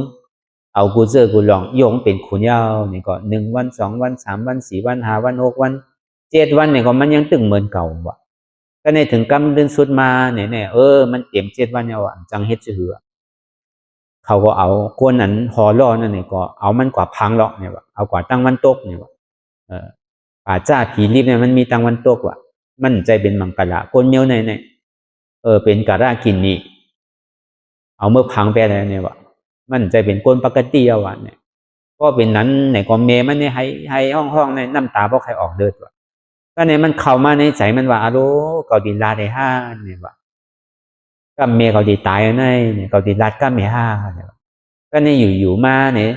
เอากูเจอกูลองโยงเป็นขุนยาวนี่ก็1 วัน 2 วัน 3 วัน 4 วัน 5 วัน 6 วัน7 วันเนี่ยก็มันยังตึงเหมือนเก่าว่ะก็ในถึงกำดึงสุดมาเนี่ยมันเตรียม7 วันเนี่ยว่ะจังเฮ็ดซื่อเขาก็เอากวนนั้นหอล่อนั่นนี่ก็เอามันกว่าพังหรอกเนี่ยว่ะเอากว่าตั้งวันตกเนี่ยว่ะป่าจ้าผีรีบเนี่ยมันมีตั้งวันตกว่ะมันใจเป็นมังกรละก้นเมียวเนี่ยเป็นกะรากินนี่เอาเมื่อพังไปแล้วเนี่ยว่ะมันใจเป็นก้นปกติเอาว่ะเนี่ยก็เป็นนั้นในก็เมมันเนี่ยให้ห้องในน้ำตาเพราะใครออกเดินว่ะก็เนี่ยมันเข้ามาในใจมันว่าอาโรเกาดินลาได้ห้าเนี่ยว่ะก็เมเกาดีตายในเนี่ยเกาดินลาดก็เมห้าเนี่ยก็เนี่ยอยู่มาเนี่ย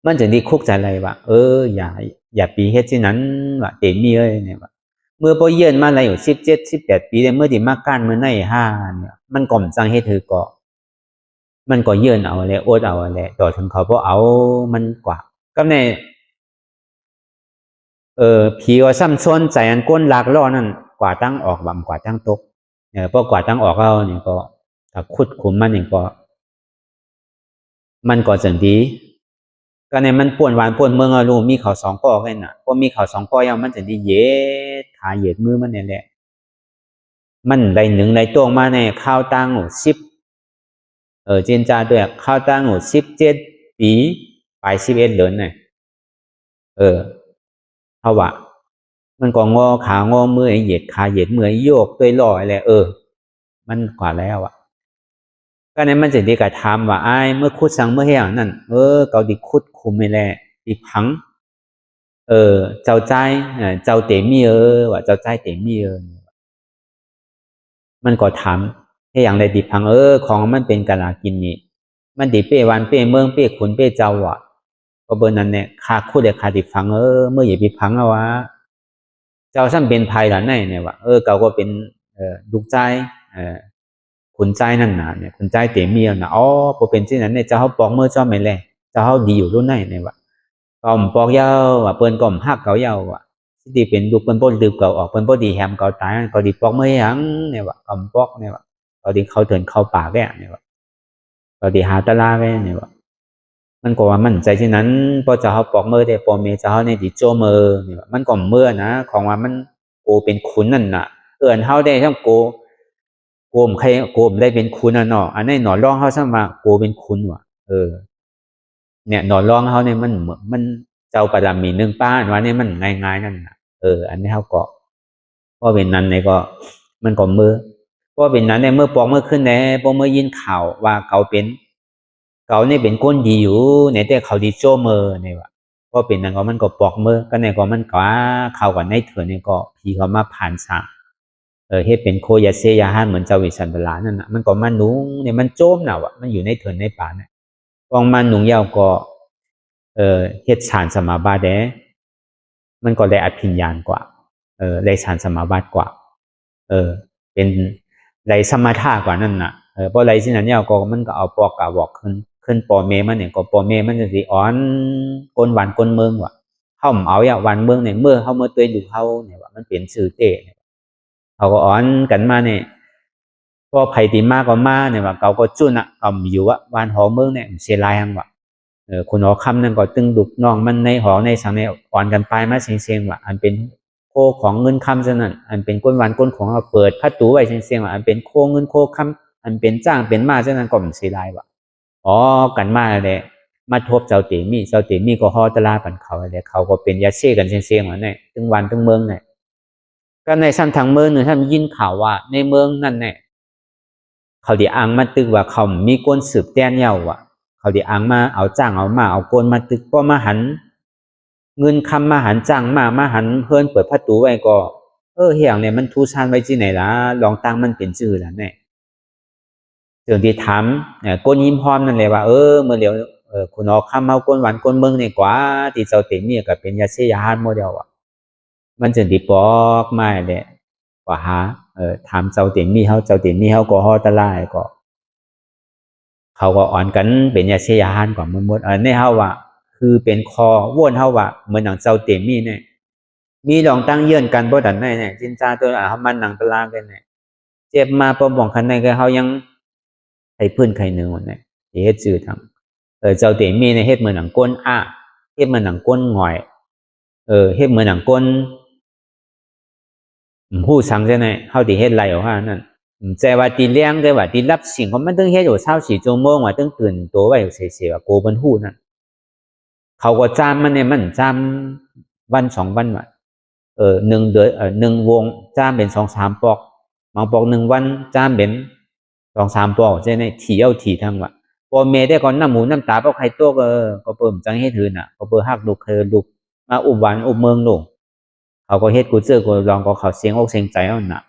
มันจะดีคุกใจอะไรวะอย่าปีเฮ็ดที่นั้นวะเต็มมีเนี่ยว่ะเมื่อพอเยือนมาอะไรอยู่17 18 ปีเนี่ยเมื่อที่มาก้านเมื่อในห้าเนี่ยมันก่อมจังเฮ็ดเธอก็มันก็เยื่นเอาเลยโอดเอาเลยต่อถึงเขาเพราะเอามันกว่าก็ในผีว่าซ้ำซ้อนใจอันก้นลากล่อนั่นกว่าตั้งออกบ่ำกว่าตั้งตกเพราะกว่าตั้งออกเราเนี่ยก็ถ้าขุดขุมมันเนี่ยก็มันก็จังดีก็ในมันป่วนหวานป่วนเมืองอะลูกมีเขา2 ก้อกันน่ะพอมีเขา2 ก้อยาวมันจะดีเย็ดขาเหยียดมือมันเนี่ยแหละมันได้1ได้ตวงมาในข้าวตั้ง10เจนจาด้วยข้าวตั้ง17 ปีปลาย11 เดือนเนี่ยเขาว่ามันก็งอขางอมือเหยียดขาเหยียดมือโยกตัวลอยเลยมันกว่าแล้วก็ในมันจะดีกับทำว่าเมื่อคุดสังเมื่อเฮียนั่นเกาดิคุดคุมไม่แลดิพังเจ้าใจเจ้าเตมีว่าเจ้าใจเตมีมันก็ทำให้อย่างไรดิพังของมันเป็นกะลากินนี่มันดิเป้วันเป้เมืองเป้ขุนเป้เจ้าก็เบอร์นั้นเนี่ยคาคุดเดคาดิพังเมื่ออย่าไปพังเอาวะ เจ้าซ้ำเป็นภัยหล่ะเนี่ยว่าเขาก็เป็นลูกใจขุนใจนั่นน่ะเนี่ยขุนใจเตมีน่ะอ๋อบ่เป็นที่นั้นเนี่ยเจ้าเฮาปอกมือเจ้าไม่แลเจ้าเฮาดีอยู่รุ่นไหนเนี่ยว่าก็ปอกยาวว่าเปิ้นก็ฮักเขายาวว่าสิที่เป็นลูกเปิ้นบ่ลืมเขาออกเปิ้นบ่ดีแฮมเขาตายก็ดีปอกมือหยังเนี่ยว่าก็ปอกเนี่ยว่าก็ดีเขาเถินเข้าปากแกเนี่ยว่าก็ดีหาตะลาแกเนี่ยว่ามันก็ว่ามั่นใจที่นั้นพอเจ้าเฮาปอกมือได้ปอเมเจ้าเฮาเนี่ยดีโจมือเนี่ยว่ามันก็เมื่อนะของว่ามันโกเป็นขุนนั่นน่ะเอิ้นเฮาได้ทั้งโกมใครโกมได้เป็นคุณอ่ะเนาะอันนี้หนอนร้องเฮาซะมาโกเป็นคุณว่ะเนี่ยหนอนร้องเฮาเนี่ยมันเจ้าประดำมีนึงป้านว่าเนี่ยมันง่ายๆนั่นน่ะอันนี้เฮาก็พอเป็นนั้นเนี่ยก็มันก็มือพอเป็นนั้นเนี่ยเมื่อปอกเมื่อขึ้นเนี่ยพอเมื่อยินข่าวว่าเขาเนี่ยเป็นคนดีอยู่เนี่ยแต่เขาดีโจมือเนี่ยว่าพอเป็นนั้นก็มันก็ปอกมือก็เนี่ยก็มันก็เข้ากันในเถื่อนเนี่ยก็พี่เขามาผ่านสางเฮ็ดเป็นโคยาเซยาฮันเหมือนเจ้าวิสันเวลานั่นน่ะมันก็มันหนุงเนี่ยมันโจมน่ะว่ะมันอยู่ในเถื่อนในป่าเนี่ยกองมันหนุงยาวก็เฮ็ดฌานสมาบัติมันก็ได้อภิญญาณกว่าได้ฌานสมาบัติกว่าเป็นได้สมถะกว่านั่นน่ะเพราะไรสินั้นยาวก็มันก็เอาปอกกะบอกขึ้นปอเมมันเนี่ยก็ปอเมมันจะสิอ่อนก้นหวานก้นเมืองว่ะเฮาเอาอย่าหวานเมืองเนี่ยเมื่อเฮาเมื่อตัวดูเฮาเนี่ยว่ามันเป็นชื่อเตเขาก็อ่อนกันมาเนี่ยพอไผติมาก็มาเนี่ยว่าเขาก็จุนอ่ะเขาอยู่ว่าบ้านหอเมืองเนี่ยเสียลายหังว่าคุณหอคำนั่นก็ตึงดุกน้องมันในหอในสังในอ่อนกันไปมาเสียงว่าอันเป็นโคของเงินคำซะนั่นอันเป็นก้นวันก้นของเราเปิดพัดตูไว้เสียงว่าอันเป็นโคเงินโคคำอันเป็นจ้างเป็นมาซะนั่นก็เสียลายว่าอ๋อกันมาเลยมาทบเจ้าเตมีก็ฮอตลาปันเขาเลยเขาก็เป็นยาเช่กันเสียงว่าเนี่ยตึงวันตึงเมืองเนี่ยก็ในซ้ำทางเมืองหนึ่งท่านยินข่าวว่าในเมืองนั่นเนี่ยเขาดีอังมาตึกว่าเขามีก้นสืบแต้นเย้าว่ะเขาดีอังมาเอาจ้างเอามาเอาก้นมาตึกก็มาหันเงินคำมาหันจ้างมาหันเพื่อนเปิดประตูไว้ก็เฮียงเนี่ยมันทูชานไว้ที่ไหนล่ะลองตั้งมันเป็นชื่อแล้วเนี่ยเรื่องที่ถามเนี่ยก้นยิ้มพร้อมนั่นเลยว่าเมื่อเดี๋ยวคุณออกคำเอาก้นหวานก้นเมืองเนี่ยกว่าที่เจ้าเต็มเนี่ยก็เป็นยาเสียาฮันโมเดลอ่ะมันจะดีปอกไม่เลยกว่าหาถามเจ้าเต็มมีเขาก็ฮอตะไลก็เขาก็อ่อนกันเป็นยาเสียหันก่อนหมดในเฮาว่าคือเป็นคอว่นเฮาว่าเหมือนหนังเจ้าเต็มมีเนี่ยมีลองตั้งเยื่อนกันบ่ดันได้เนี่ยจินจาตัวเฮามันหนังตะลางกันเนี่ยเจ็บมาปบ่องคันในก็เฮายังไอ้พื้นไข่เนื้อเนี่ยเฮ็ดชื่อทางเจ้าเต็มมีเนี่ยเฮ็ดเหมือนหนังก้นเฮ็ดเหมือนหนังก้นหงอยเฮ็ดเหมือนหนังก้นผู้สังใช่ไหมเขาที่เฮ็ดไรออกมานั่นแต่ว่าตีเลี้ยงแต่ว่าตีรับสิ่งของมันต้องเฮ็ดอยู่24 ชั่วโมงว่าต้องตื่นตัวไว้เสียๆโกบนหูนั่นเขาก็จำมันเนี่ยมันจำวัน2 วันว่า1 เดือน1 วงจำเป็น2-3 ปอกบางปอก1 วันจำเป็น2-3 ปอกใช่ไหมถี่ทั้งว่าพอเมได้ก่อนน้ำหมูน้ำตาเพราะใครตัวก็เปิ่มจังเฮ็ดหืนอ่ะก็เปิ่ฮักลูกเคยลูกมาอุบหวานอุบเมืองลงเขาก็เฮ็ดกูเจอกูลองก็เขาเสียงอกเสียงใจเอาหนัก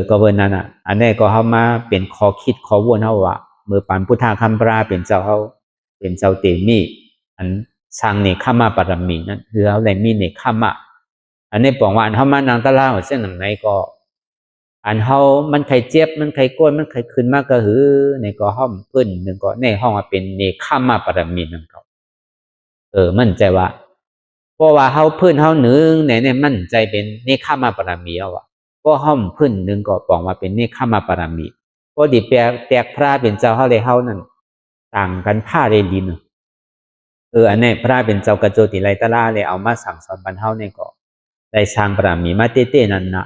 ก็เบิ่นนั้นอันนี้ก็เฮามาเป็นข้อคิดข้อวนเฮาว่าเมื่อปันพุทธาคัมภราเป็นเจ้าเฮาเป็นเจ้าเตมีอันสร้างเนคขมะปรมีนั่นคือเฮาได้มีเนคขมะอันนี้บอกว่าอันเฮามานั่งตะลาเส้นหนังไหนก็อันเฮามันใครเจ็บมันใครก้นมันใครขึ้นมาก็หือในก็ห้อมเพิ่นนึงก็ในห้องว่าเป็นเนคขมะปรมีนั่นก็มั่นใจว่าเพราะว่าเฮาพื้นเฮาหนึ่งเนี่ยมั่นใจเป็นเนคขมะปรมีเอาว่ะก็ห้อมพื้นหนึ่งก็บอกว่าเป็นเนคขมะปรมีพอดีแตกพระเป็นเจ้าเฮาเลยเฮานั่นต่างกันผ้าเรลินอันนี้พระเป็นเจ้ากระโจติไลตะลาเลยเอามาสั่งสอนบรรเทาเนี่ยก็ได้สร้างปรมีมาเต้นั่นนะ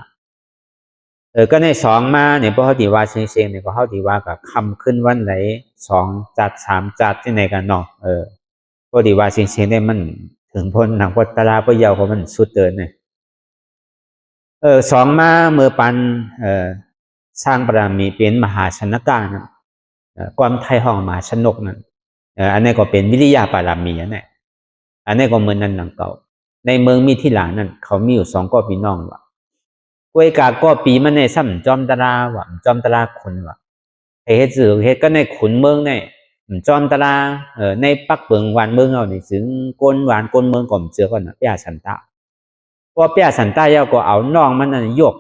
ก็ใน2มาเนี่ยพอเฮาที่ว่าเชียงเนี่ยก็เฮาที่ว่าก็คำขึ้นวันไหน2 จัด 3 จัดที่ไหนกันเนาะพอดีว่าเชียงได้มันถึงพ้นหนังพตลาพะเยาเพราะมันสุดเดินเนี่ย2 มาเมื่อปันสร้างบารมีเป็นมหาชนกานะความไทยห้องมหาชนกนั่นอันนี้ก็เป็นวิริยะบารมีอันนี้ก็เหมือนนั้นหนังเก่าในเมืองมีที่หลานนั่นเขามีอยู่2 ก็พี่น้องว่ะกวยกาก็ปีมันในซ้ำจอมตราว่ะจอมตราขุนว่ะเฮ็ดสื่อเฮ็ดก็ในขุนเมืองในจอมตราในปักเปิงหวานเมืองเอานี่ถึงก้นหวานก้นเมืองก่อมเจือก่อนนะยาสันตะ พอเปียสันใต้ยาก็เอาน้องมันนั่นยก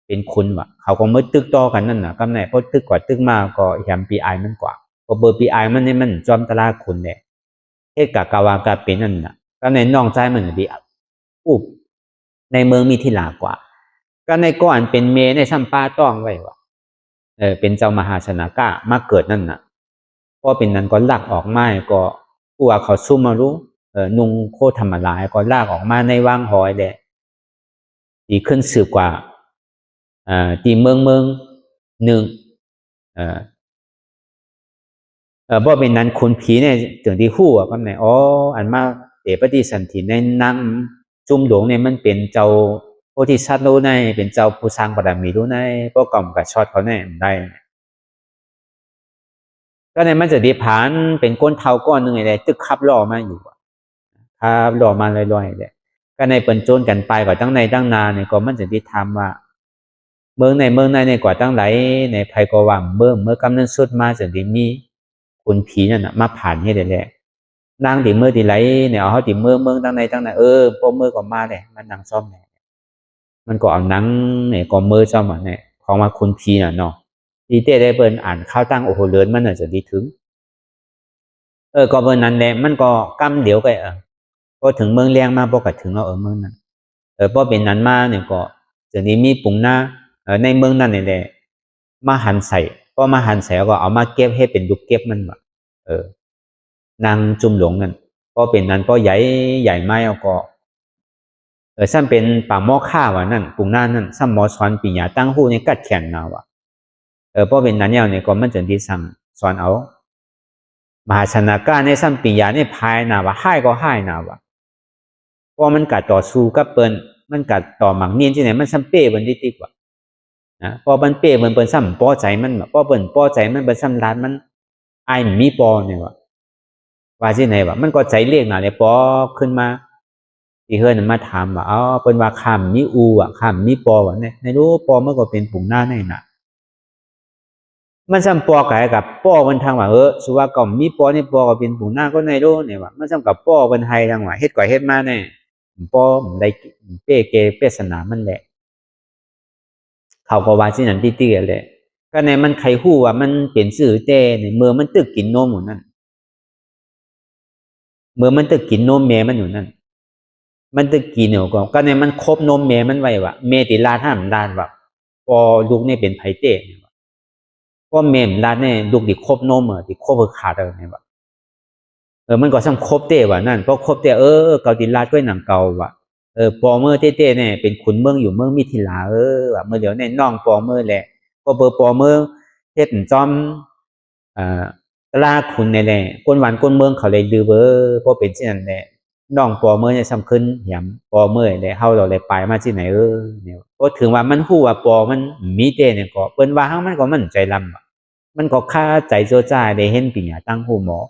เป็นคุณว่ะเขาก็มือตึกต่อกันนั่นน่ะกำไหนพอตึกกว่าตึกมาก็แฮมปีไอมันกว่าพอเบอร์ปีไอมันนี่มันจอมตลาดคุณเนี่ยเอกกาวากาเป็นนั่นน่ะก็ในน้องใจมันดีอุบในเมืองมีที่หลากว่าก็ในก่อนเป็นเมในซัมปาต้องไว้ว่ะเป็นเจ้ามหาชนะก้ามาเกิดนั่นน่ะพอเป็นนั้นก็ลักออกมาก็ผู้ว่าเขาซุ่มมารู้นุงโคธรรมลายก็ลากออกมาในว่างหอยแหละดีขึ้นสืบกว่าตีเมืองหนึ่งบ่เป็นนั้นคุณผีเนี่ยถึงที่ฮู้อ่ะก็ไหนอันมาปฏิสันถิในนั่งจุ่มหลวงเนี่ยมันเป็นเจ้าโพธิสัตว์รู้ในเป็นเจ้าผู้สร้างบารมีรู้ในพวกกล่อมกับช็อตเขาแน่ได้ก็ในมันจะดีผ่านเป็นก้นเท้าก้อนหนึ่งอะไรตึกขับล่อมาอยู่ครับล่อมาลอยๆเลยก็ในเปิ่นโจนกันไปกว่าตั้งในตั้งนานเนี่ยก็มันจะดีทำว่าเมืองในเนี่ยกว่าตั้งไหลในภัยก็ว่างเมื่อกำนันสุดมาจะดีมีคุณผีนั่นน่ะมาผ่านให้ได้แหละนางตีเมื่อตีไหลเนี่ยเอาเขาตีเมืองตั้งในพวกเมื่อก็มาเลยมันนางซ่อมเนี่ยมันก็เอานังเนี่ยก็เมื่อซ่อมอ่ะเนี่ยของมาคุณผีน่ะเนาะดีเต้ได้เปิ้นอ่านข้าวตั้งโอ้โหเลิศมันน่ะจะดีถึงก็เปิ้นนั้นแหละมันก็กำเดี๋ยวไปก็ถึงเมืองเลี้ยงมาบ่ก็ถึงเอาเมืองนั้นพอเป็นนั้นมาเนี่ยก็จะนี้มีปุ่งหน้าในเมืองนั้นนี่แหละมาหันใส่พอมาหันใส่ก็เอามาเก็บให้เป็นลูกเก็บมันว่ะนางจุ่มหลงนั่นพอเป็นนั้นก็ใหญ่ไม้เอาก็ซ้ำเป็นป่าหม้อข้าว่ะนั่นปุ่งหน้านั่นซ้ำหมอสอนปีญาตั้งหู้ในกัดแขนนาว่ะพอเป็นนั้นเนี่ยก็มันจะดีสั่งสอนเอามหาชนะก้าในซ้ำปีญาในพายนาว่ะให้ก็ให้นาว่ะพอมันกัดต่อสู้กับเปิ้นมันกัดต่อหมักเนียนที่ไหนมันซ้ำเป้เปิ้นดีกว่านะพอมันเป้เปิ้นซ้ำป้อใจมันพอเปิ้นป้อใจมันเปิ้นซ้ำร้านมันไอ้มีปอเนี่ยว่ะว่าที่ไหนว่ะมันก็ใจเรียกน่ะเลยปอขึ้นมาที่เฮือนมาถามว่าเปิ้นว่าข้ามมีอูอ่ะข้ามมีปอว่ะในรู้ปอมันก็เป็นปุ่งหน้าในน่ะมันซ้ำปอกับปอมันทางว่าสุว่าก็มีปอนี่ปอก็เป็นปุ่งหน้าก็ในรู้เนี่ยว่ะมันซ้ำกับปอเป็นไทยทางว่าเฮ็ดก่อเฮ็ดมาเนี่ยปอได้เป้เกเป้สนามมันแหละเขาก็ว่าที่นั่นตี้ๆแหละก็ในมันใครฮู้ว่ามันเป็นชื่อแต่เนี่ยเมื่อมันตึกกินนมอยู่นั่นเมื่อมันตึกกินนมแม่มันอยู่นั่นมันตึกกินเนาะก็ในมันครบนมแม่มันไว้ว่าแม่ติลาดห้ามด้านว่าพอลูกนี่เป็นไผเต้พอแม่ลาดเนี่ยลูกดิครบนมดิครบขาดเนี่ยว่ามันก็ซ้ำครบเต้ว่านั่นพอครบเต้เกาติลาดก็หนังเก่าว่าปอเมื่อเต้ๆเนี่ยเป็นขุนเมืองอยู่เมืองมิถิลาว่าเมื่อเดี๋ยวเนี่ยน้องปอเมื่อแหละก็เบอร์ปอเมื่อเฮ็ดจอมตลาขุนเนี่ยแหละคนหวานคนเมืองเขาเลยดื้อเบอพอเป็นเช่นนั้นแหละน้องปอเมื่อเนี่ยซ้ำขึ้นแหมปอเมื่อแหละเฮาเราเลยไปมาที่ไหนเนี่ยก็ถึงว่ามันฮู้ว่าปอมันมีเต้เนี่ยก็เปิ้นว่าเฮามันก็มั่นใจลำมันก็ค่าใจโจจ้าได้เห็นปิญญาตั้งหูหมอ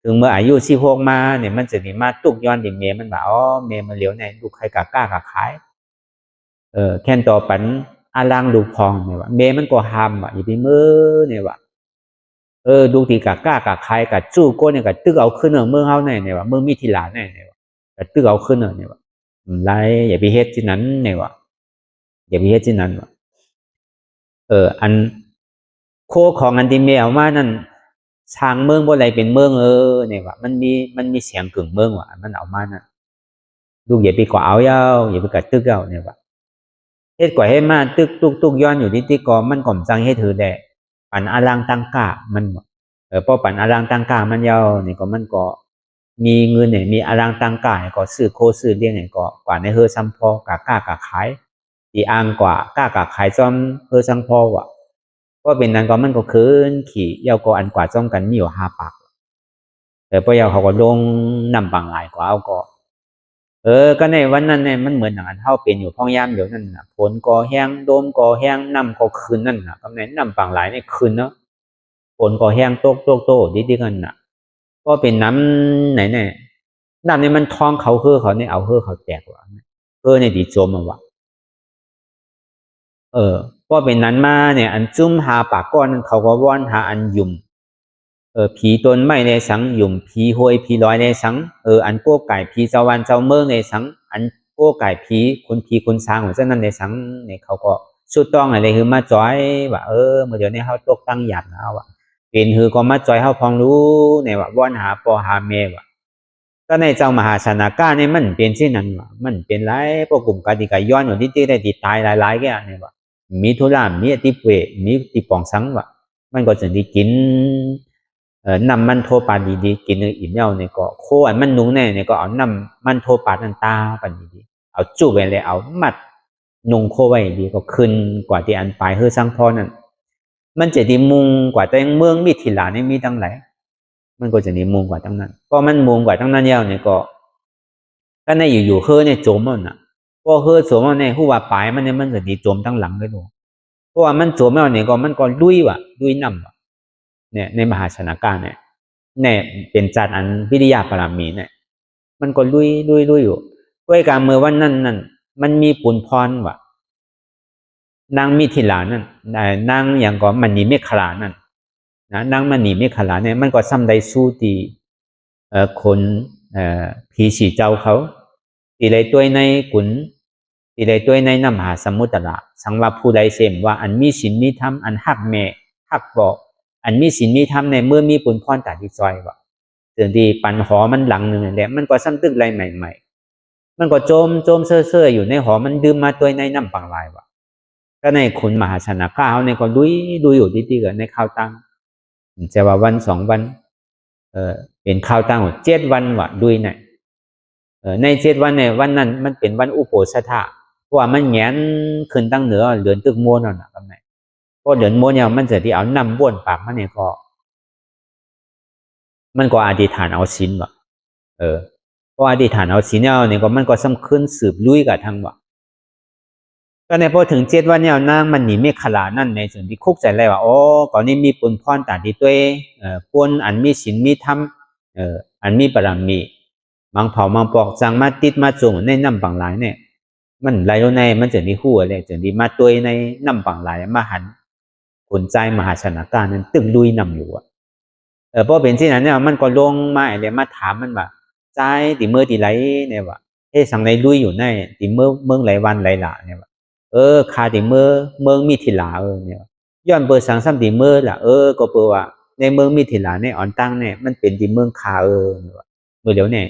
ถึงเมื่ออายุ16มาเนี่ยมันจะมีมาตุกย้อนดิเมมันว่าเมมันเหลียวในลูกใครกะกล้ากะขายแค่นต่อปันอาลังลูกพองเนี่ยว่าเมมันก็ห้ามอย่าไปมือเนี่ยว่าลูกที่กะกล้ากะขายกะจู้ก้นเนี่ยกะตึกเอาขึ้นเมืองเฮาเนี่ยว่าเมืองมิถิลาเนี่ยว่ากะตึกเอาขึ้นเนี่ยว่าไรอย่าไปเฮ็ดที่นั้นเนี่ยว่าอย่าไปเฮ็ดที่นั้นว่าอันโคของอันที่เมเอามานั่นช้างเมืองบ่ไรเป็นเมืองเนี่ยว่ามันมีเสียงกึ่งเมืองว่ะมันเอามานั่นลูกอย่าไปก่อเอาเย้าอย่าไปกัดตึกเย้าเนี่ยว่าเฮ็ดก่อให้มาตึกตุกย้อนอยู่ที่ก่อมันก่อมจังให้ถือแดปันอารังตังกะมันพอปันอารังตังกะมันเย้านี่ก็มันก็มีเงินเนี่ยมีอารังตังกะก็ซื้อโคซื้อเลี้ยงเนี่ยก็กว่าในเฮอซัมพอกะกะกะขายอีอ่างกว่ากะกะขายจอมเฮอซัมพอว่ะก็เป็นนั้นก็มันก็คืนขี่เยาก็อันกว่าจ้องกันมีอยู่5 ปากแต่พอเยาเขาก็ลงนำบางหลายกว่าเอาก็ก็ในวันนั้นเนี่ยมันเหมือนอย่างนั้นเท่าเป็นอยู่พ้องย่ามเดี๋ยวนั่นน่ะฝนก็แห้งโดมก็แห้งน้ำก็คืนนั่นน่ะก็ในน้ำบางหลายในคืนเนาะฝนก็แห้งโตดีๆกันน่ะก็เป็นน้ำไหนเนี่ยน้ำเนี่ยมันท้องเขาเขาเนี่ยเอาเขาแตกว่ะเนี่ยดีโจมมาว่ะก็เป็นนั้นมาเนี่ยอันจุ้มหาปากก้อนเขาก็ว่อนหาอันยุ่มผีตนไม่ในสังยุ่มผีห้วยผีลอยในสังอันโก้ไก่ผีเจ้าวันเจ้าเมืองในสังอันโก้ ก้ไก่ผีคนสร้างของเจ้านั้นในสังในเขาก็สุดต้องอะไรคือมาจอยว่าเมื่อเดี๋ยวนี้เขาตกตั้งหยัดนะว่าเป็นคือก็มาจอยเขาพองรู้เนี่ยว่าว่านหาปอหาเมว่าก็ในเจ้ามหาชนาก้าเนี่ยมันเป็นเช่นนั้นว่ามันเป็นไรพวกกลุ่มกติกาย้อนอยู่ที่ได้ติดตายหลายๆแก่เนี่ยว่ามีธุระมีติเปมีติปองสังว่ามันก็จะได้กินนำมันโทปาดีๆกินอิ่มเน่าเนี่ยก็โคอันมันนุ่งเนี่ยก็เอานำมันโทปาตันตาปันดีๆเอาจุ่ไปเลยเอามัดนุ่งโคไว้ดีก็ขึ้นกว่าที่อันปลายเฮือสังพอนั่นมันจะดีมุงกว่าแต่เมืองมีทิลาเนี่ยมีตั้งหลายมันก็จะดีมุงกว่าตั้งนั้นก็มันมุงกว่าตั้งนั้นเนี่ยก็ถ้าในอยู่เฮือเนี่ยโจมมันน่ะก็เฮือโจมมันเนี่ยหัวปลายมันเนี่ยมันจะดีโจมตั้งหลังเลยดูเพราะว่ามันโจมแล้วเนี่ยก็มันก็ลุยว่ะลุยนำเนี่ยในมหาชนากาเนี่ยเป็นจัดอันวิริยะปรามีเนี่ยมันก็ลุยอยู่ด้วยการเมื่อวันนั้นมันมีปุนพรว่ะนางมิถิลานั่นนางอย่างก็มันนีเมฆลานั่นนะนางมันนีเมฆลาเนี่ยมันก็ซ้ำได้สู้ตีคนผีสีเจ้าเขาตีเลยตัวในกุนตีเลยตัวในน้ำมหาสมุทรละสังว่าผู้ใดเสมว่าอันมีศีลมีธรรมอันหักแม่หักบอกอันมีศีลมีธรรมในเมื่อมีปุนพรตัดที่ซอยว่ะเดี๋ยวดีปันหอมันหลังหนึ่งเนี่ยมันก็ซ้ำตึกไรใหม่ๆมันก็โจมเซ่ออยู่ในหอมันดื่มมาตัวในน้ำปังลายว่ะก็ในคุณมหาชนะข้าวในก็ดุยอยู่ดีๆกันในข้าวตั้งจะว่าวัน2 วันเป็นข้าวตั้ง7 วันว่ะดุยเนี่ยใน7 วันเนี่ยวันนั้นมันเป็นวันอุโบสถะเพราะว่ามันแงนขึ้นตั้งเหนือเดือนตึกม้วนนั่นน่ะครับไหนก็เดือนม้วนเนี่ยมันจะที่เอานำบ้วนปากมันเนี่ยมันก็อธิษฐานเอาศีลว่ะก็อธิษฐานเอาศีลเนี่ยก็มันก็สำคัญสืบลุยกับทางว่ะก็ในพอถึง7 วันเนี่ยนางมันหนีเมฆลานั่นในส่วนที่คุกใจเลยว่าก่อนนี้มีปุนพรตาที่ตัวปนอันมีศีลมีธรรมอันมีบารมีมังเผามังปอกจังมาติดมาจงในน้ำบางหลายเนี่ยมันไหลลงในมันจะดีคู่อะไรจะดีมาตัวในน้ำบางหลายมาหันผลใจมหาชนะการนั้นตึงลุยนำอยู่เพราะเป็นที่นั้นเนี่ยมันก็ลงมาอะไรมาถามมันว่าใจตีเมื่อตีไหลเนี่ยว่าสังในลุยอยู่ในตีเมืองไหลวันไหลหลาเนี่ยว่าคาตีเมืองมีทิลาเนี่ยย้อนเบอร์สังซ้ำตีเมื่อละก็เปว่าในเมืองมีทิลาเนี่ยอ่อนตั้งเนี่ยมันเป็นตีเมืองคาเนี่ยว่าเมื่อเดี๋ยวเนี่ย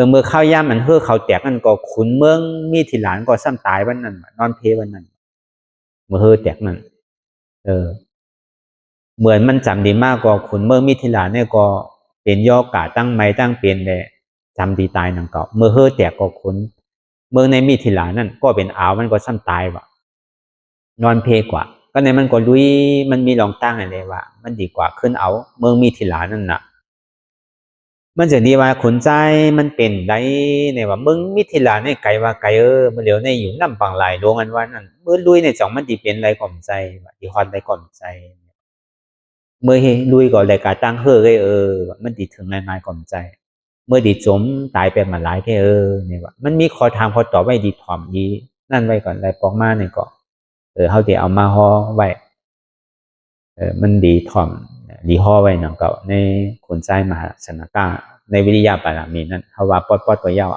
เมื่อข้าวย่ามันเขาแตกนั่นก็ขุนเมืองมีทิลาก็ซ้ำตายวันนั้นนอนเพวันนั้นเมื่อแตกนั่นเหมือนมันจำดีมากกว่าขุนเมืองมิถิลาเนี่ยก็เป็นย่อกาตั้งไม่ตั้งเป็นเลยจำดีตายนังเก่าเมื่อแตกก็ขุนเมืองในมิถิลานั่นก็เป็นอ่าวมันก็ซ้ำตายว่ะนอนเพกว่าก็ในมันก็ลุยมันมีลองตั้งอะไรว่ามันดีกว่าขึ้นเอาเมืองมิถิลานั่นน่ะมันจะดีว่าขุนใจมันเป็นได้เนี่ยว่าเมืองมิถิลาเนี่ยไกลว่าไกลมันเหลียวในอยู่น้ำปังไหลดวงอันวันนั้นเมื่อลุยในจ่องมันดีเป็นไรก่อมใจดีฮอนไรก่อมใจเมื่อลุยก่อนรายการตั้งเลยมันดีถึงนายก่อนใจเมื่อดีจมตายไปมาหลายแค่เนี่ยว่ามันมีข้อถามข้อตอบไว้ดีถ่อมดีนั่นไว้ก่อนไรปอกมาเนี่ยก็เขาจะเอามาห่อไว้มันดีถ่อมดีห่อไว้หนังเก่าในคนใจมหาชนกาในวิริยะปารามีนั่นเขาว่าปอดตัวเย้า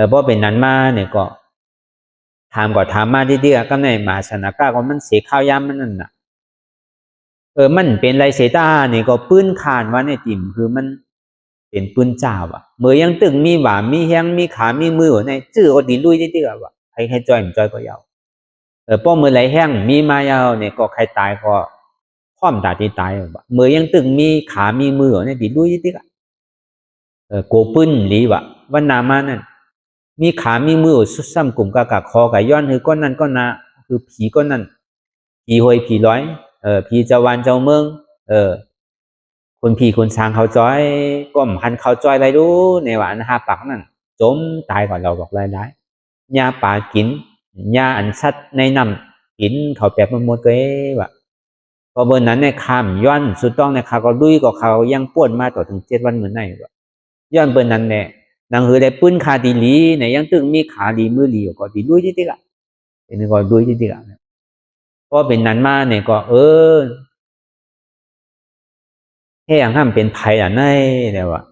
เพราะเป็นนั้นมาเนี่ยก็ถามมาดีๆก็ในมหาชนกาก็มันเสียข้าวยามมันนั่นน่ะมันเป็นไรเสตานี่ก็ปื้นคานว่าในติ่มคือมันเป็นปื้นจ้าว่ะเมื่อยังตึงมีหวามีแห้งมีขามีมือในจื้อก็ดีลุยได้ๆว่ะใครจอยก็ยาวป้อมือไหลแห้งมีมายาวเนี่ยก็ใครตายก็พร้อมตาที่ตายว่ะเมื่อยังตึงมีขามีมือเนี่ยดีลุยได้ๆโกปื้นดีว่ะวันนามานั่นมีขามีมือสุดซ้ำกลุ่มกะคอกับย้อนคือก้อนนั้นก้อนนะคือผีก้อนนั้นผีหวยผีร้อยพี่เจ้าวันเจ้าเมืองคนพี่คนช้างเขาจ้อยก็หันเขาจ้อยอะไรรู้ในวันหาปักนั่นจมตายก่อนเราบอกรายได้ยาป่ากินยาอันชัดในน้ำกินเขาแปบมันหมดเลยว่ะพอเบอร์นั้นในคำย้อนสุดต้องในเขาก็ดุยก็เขายังป้วนมาต่อถึง7 วันเหมือนไหนว่ะย้อนเบอร์นั้นเนี่ยนางเฮือได้ปื้นขาดีลีเนี่ยยังตึงมีขาดีมือดีก็ดีดุยที่ละเป็นก็ดุยที่ละก็เป็นนั้นมาเนี่ยก็แค่อย่างห้ามเป็นไผ่ในเนี่ยว่ะ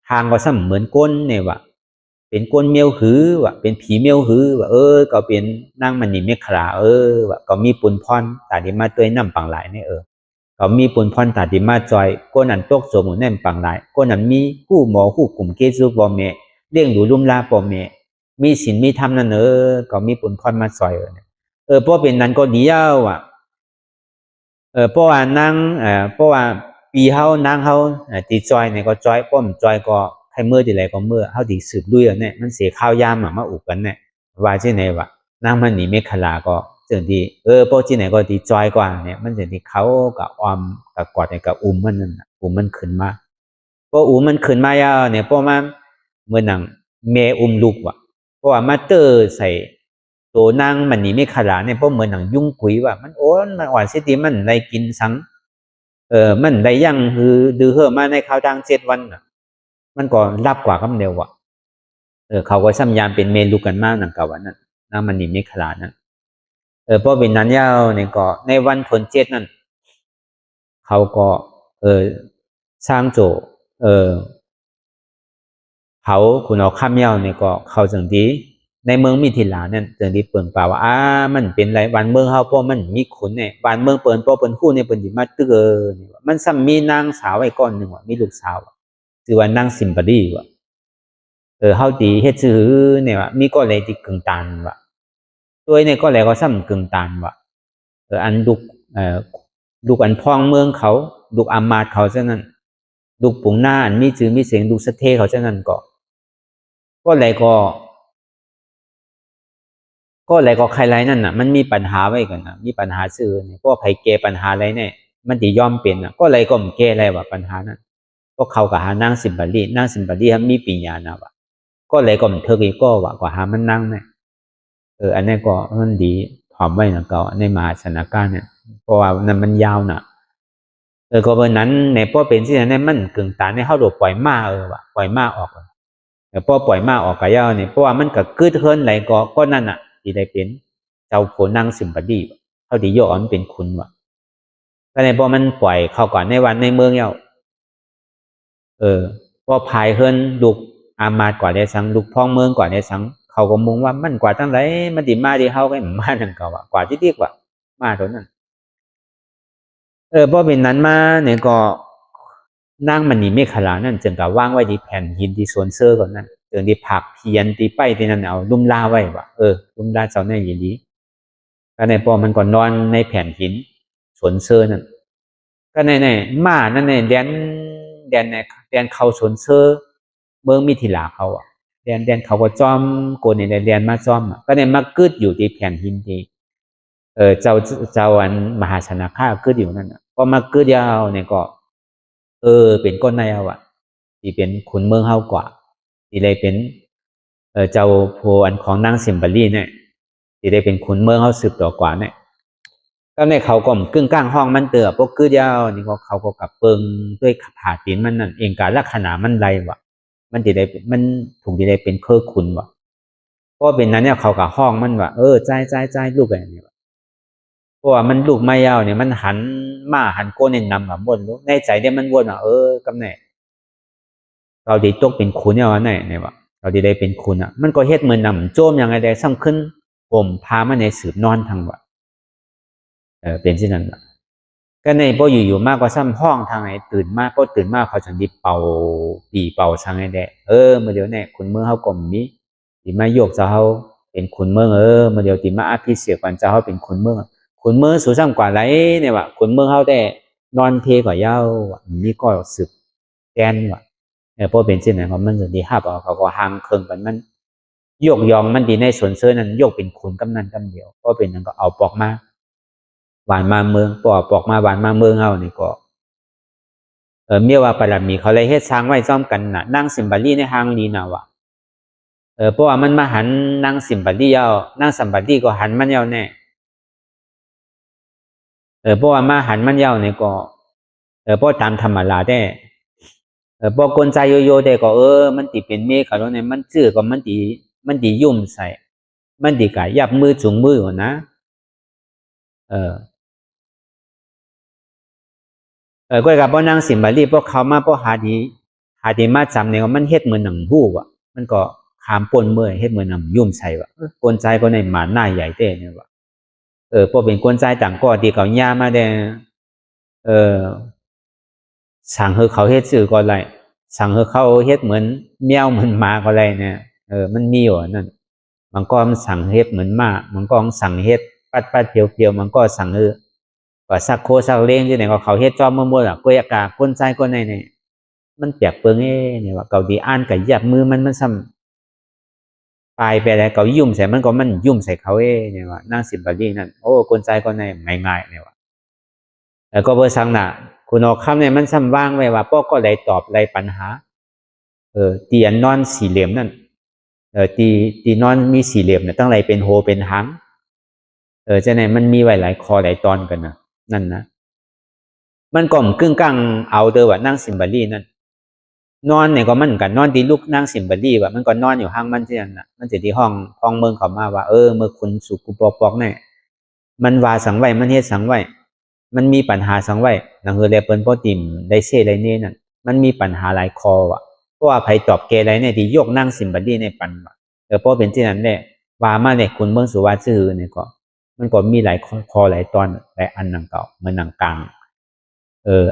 ทางก็ซ้ำเหมือนก้นเนี่ยว่ะ เป็นก้นเมียวหือว่าเป็นผีเมียวหือว่าก็เป็นนางมันนี่เมฆขลาว่าก็มีปุนพรตาดิมาตัวน้ำปังหลายเนี่ยก็มีปุนพรตาดิมาจอยก้นนั้นตกสมุนแน่นปังหลายก้นนั้นมีผู้หมอผู้กลุ่มเกจูบอมเมเลี้ยงดูลุ่มลาปอมเมมีศีลมีธรรมนั่นก็มีปุนพรมาจอยเพราะเป็นนั้นก็ดีอ่ะเพราะว่านางเพราะว่าปีเฮานางเฮาตีจอยเนี่ยก็จอยป้อมจอยก็ใครเมื่อที่ไรก็เมื่อเฮาตีสืบลุยเนี่ยมันเสียข้าวยามมาอุกกันเนี่ยว่าที่ไหนวะนางมันหนีเมฆลาก็จังดีเพราะที่ไหนก็ตีจอยกว่าเนี่ยมันจังดีเขากับออมกับกอดเนี่ยกับอุ้มมันนั่นอุ้มมันขึ้นมาเพราะอุ้มมันขึ้นมายาวเนี่ยเพราะมันเมื่อนังเมอุ้มลูกว่ะเพราะว่ามาเตอร์ใส่ตัวนางมันหนีเมฆลาเนี่ยเพราะเหมือนหนังยุ่งกุยว่ามันโอ้มันอ่อนเสียทีมันได้กินสังมันได้ยั่งคือดื้อเห่อมาในข้าวดัง7 วันมันก็รับกว่าคำเดียวว่ะเขาก็ซ้ำยามเป็นเมลูกันมากหนังเก่าวันนั้นน้ำมันนี่ไม่ขลาดนั้นเพราะเป็นนั้นยาวเนี่ยก็ในวันผล7นั่นเขาก็สร้างโจเขาคุณเอาข้ามเย้าเนี่ยก็เขาจังดีในเมืองมิถิลาเนี่ยจังดีเปิ่งป่าว่ามันเป็นไรบ้านเมืองเฮาเพราะมันมีขุนเนี่ยบ้านเมืองเปิ่นเพราะเปิ่นคู่เนี่ยเปิ่นสิมาตึกเนี่ยมันซ้ำมีนางสาวไว้ก้อนหนึ่งว่ะมีลูกสาวชื่อว่านางซิมบารีว่ะเฮาตีเฮ็ดซื่อเนี่ยว่ะมีก็เลยที่กึ่งตานว่ะตัวเนี่ยก็เลยก็ซ้ำกึ่งตานว่ะอันลูกอันพองเมืองเขาลูกอามาตเขาเช่นนั้นลูกปุ๋งหน้าอันมีชื่อมีเสียงลูกสะเทเขาเช่นนั้นก็เลยก็ใครไรนั่นน่ะมันมีปัญหาไว้กันนะมีปัญหาซื่อเนี่ยก็ใครแก้ปัญหาอะไรเนี่ยมันจะยอมเป็นนะก็เลยก็ไม่แก้อะไรว่าปัญหานั้นก็เขากับหานางสิมบารีนางสิมบารีมีปัญญานะว่ะก็เลยก็มันเธอก็ว่ากว่าหามันนั่งเนี่ยอันนี้ก็มันดีถอมไว้นะก็ในมหาชนการเนี่ยเพราะว่านั้นมันยาวน่ะก็เพราะนั้นในพอเป็นที่นั้นมันกึ่งตาในเขาโดดปล่อยมาว่ะปล่อยมาออกแต่พอปล่อยมาออกกับยาวเนี่ยเพราะว่ามันก็กึดเฮิร์นไหลก็นั่นน่ะที่ได้เป็นเจ้าโผนางสิมบดีเขาดีโยอนเป็นคุณว่ะก็ในพอมันปล่อยเข้าก่อนในวันในเมืองเย้าพอภายเฮิร์นลูกอามาดกว่าได้สังลูกพ้องเมืองกว่าได้สังเขาก็มองว่ามันกว่าตั้งไรมันดีมาดีเขาก็มานั่นก็ว่ากว่าที่ดีกว่ามาตัวนั้นพอเป็นนั้นมาเนี่ยก็นั่งมันนี่เมฆลานั่นจึงกับว่างไว้ที่แผ่นหินที่โซนเซอร์ก่อนนั่นจึงที่ผักเพียนที่ไปที่นั่นเอาลุ่มลาไว้ว่ะลุ่มลาเจ้าแน่ยินดีก็ในพอมันก่อนนอนในแผ่นหินโซนเซอร์นั่นก็ในมานั่นในแดนเขาโซนเซอร์เมืองมิถิลาเขาอ่ะแดนเขาก็จอมโกนในแดนมาจอมก็ในมากึดอยู่ที่แผ่นหินที่เจ้าอันมหาชนะข้ากึดอยู่นั่นก็มากึดยาวเนี่ยก็เป็นก้นในเอาที่เป็นขุนเมืองเฮากว่าที่ได้เป็นเจ้าโพอันของนางสิมบารีเนี่ยที่ได้เป็นขุนเมืองเฮาสืบต่อกว่าเนี่ยก็ในเขาก็กึ่งกลางห้องมันเตือพวกคือยาวนี่ก็เขาก็กับเปิงด้วยผ่าตีนมันนั่นเองการลักษณะมันไรวะมันที่ได้มันถูกที่ได้เป็นเครือขุนวะเพราะเป็นนั้นเนี่ยเขากับห้องมันว่าใจลูกอะไรเนี่ยเพราะว่ามันลูกไม่ยาวเนี่ยมันหันมาหันโกนเน้นนำแบบบนในใจเนี่ยมันวนว่ากำเนิดเราดีตกเป็นคุณเนี่ยว่าเนี่ยวะเราดีได้เป็นคุณมันก็เฮ็ดเหมือนนำโจมยังไงได้ซ้ำขึ้นผมพามาในสืบนอนทางวะเป็นเช่นนั้นก็ในพออยู่มากกว่าซ้ำห้องทางไหนตื่นมากก็ตื่นมากเขาจะดีเป่าปีเป่าสังไงได้เมื่อเดี๋ยวเนี่ยคุณเมื่อเขากลมนี้ตีมาโยกจะเขาเป็นคุณเมื่อเมื่อเดี๋ยวตีมาอาภิเสียกันจะเขาเป็นคุณเมื่อคุณเมื่อสูงซ้ำกว่าไรเนี่ยวะคุณเมื่อเขาได้นอนเพกว่าเย้านี่ก็สืบแกนวะพอเป็นเช่นนั้นมันจะดีห้าเปล่าเขาก็ห่างเคิงกันมันโยกยองมันดีในส่วนเสื้อนั้นโยกเป็นคุณกำนันกำเดียวก็เป็นนั้นก็เอาปอกมาหวานมาเมืองปอกมาหวานมาเมืองเอานี่ก็เมียว่าปรมีเขาเลยเฮ็ดสร้างไว้ซ้อมกันน่ะนางสิมบารีในห้างนี้น่ะว่ะเพราะว่ามันมาหันนางสิมบารีเอานางสิมบารีก็หันมันเอาแน่เพราะว่ามาหันมันเอาเนี่ยก็เพราะตามธรรมดาได้พอกลใจโยได้ก็มันติเป็นเมฆเขาเนี่ยมันชื่อก็มันติยุ่มใส่มันติกะยับมือจุงมือก่อนนะก็กับพ่อนางสิมบารีพวกเขามาพวกหาดีมาจำเนี่ยมันเฮ็ดเหมือนหนังหู้อ่ะมันก็ค ามปนเมื่อเฮ็ดเหมือนนำยุ่มใส่ว่ากวนใจก็ในหมาหน้าใหญ่เต้เนี่ยว่าพอเป็นกวนใจต่างก็ที่เขาย่ามาได้สั่งให้เขาเฮ็ดสื่อก็ไรสั่งให้เขาเฮ็ดเหมือนแมวเหมือนหมาก็ไรเนี่ยมันมีอยู่นั่นมันก็สั่งเฮ็ดเหมือนหมามันก็สั่งเฮ็ดปัดเพียวมันก็สั่งก็สักโคสักเล้งที่ไหนก็เขาเฮ็ดจอมมั่วๆก็อยากกวนใจก็ในมันเปียกเปิงเนี่ยว่าเกาดีอ่านกับหยับมือมันซ้ำปลายไปแล้วเขายุ่มใส่มันก็มันยุ่มใส่เขาเนี่ยว่านั่งสิบบาลีนั่นโอ้กวนใจก็ในง่ายๆเนี่ยว่าแล้วก็เบอร์สังน่ะคุณออกคำเนี่ยมันซ้ำว่างไว้ว่าป้อก็ได้ตอบได้ปัญหาตีอันนอนสี่เหลี่ยมนั่นตีนอนมีสี่เหลี่ยมเนี่ยตั้งไรเป็นโฮเป็นหางจะไหนมันมีไว้หลายคอหลายตอนกันนะนั่นนะมันก็กึ่งกลางเอาเด้อว่านั่งสิบบาลีนั่นนอนเนี่ยก็มันกันนอนที่ลูกนั่งสิบบาลีว่ามันก็นอนอยู่ห้างมันที่นั่นน่ะมันจะที่ห้องเมืองเขามาว่าเมื่อคุณสุกุปอกเนี่ยมันว่าสังไว้มันเฮ็ดสังไว้มันมีปัญหาสังไว้นังเฮเลเปิ้นพ่อติ่มได้เซ่ไรเนี่ยนั่นมันมีปัญหาหลายคอว่ะเพราะว่าไผตอบเกไรเนี่ยที่ยกนั่งสิบบาลีในปันว่าเพราะเป็นที่นั้นแหละว่ามาเนี่ยคุณเมืองสุวาชื่อเนี่ยก็มันก็มีหลายคอหลายตอนหลายอันนังเก่าเหมือนนังกลาง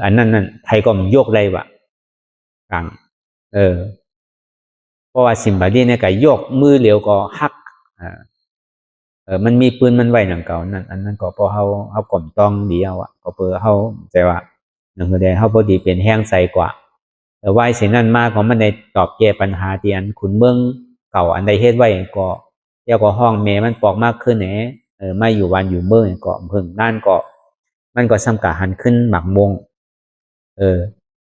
อันนั้นไทยก็มันยกไรวะกลางเพราะว่าสิบบาลีเนี่ยก็ยกมือเหลียวก็หักมันมีปืนมันไว้หนังเก่านั่นอันนั้นก็พอเขาก่อมต้องดีเอาอะก็เพื่อเขาใจว่าหนังแดงเขาพอดีเป็นแห้งใสกว่าไว้เสียนั่นมากของมันในตอบแก้ปัญหาที่อันขุนเมืองเก่าอันใดเฮ็ดไว้ก็เรียกว่าห้องเมมันปอกมากขึ้นเนี่ยไม่อยู่วันอยู่เมื่อก็เพิ่งนั่นก็มันก็ซ้ำกะหันขึ้นหมักมง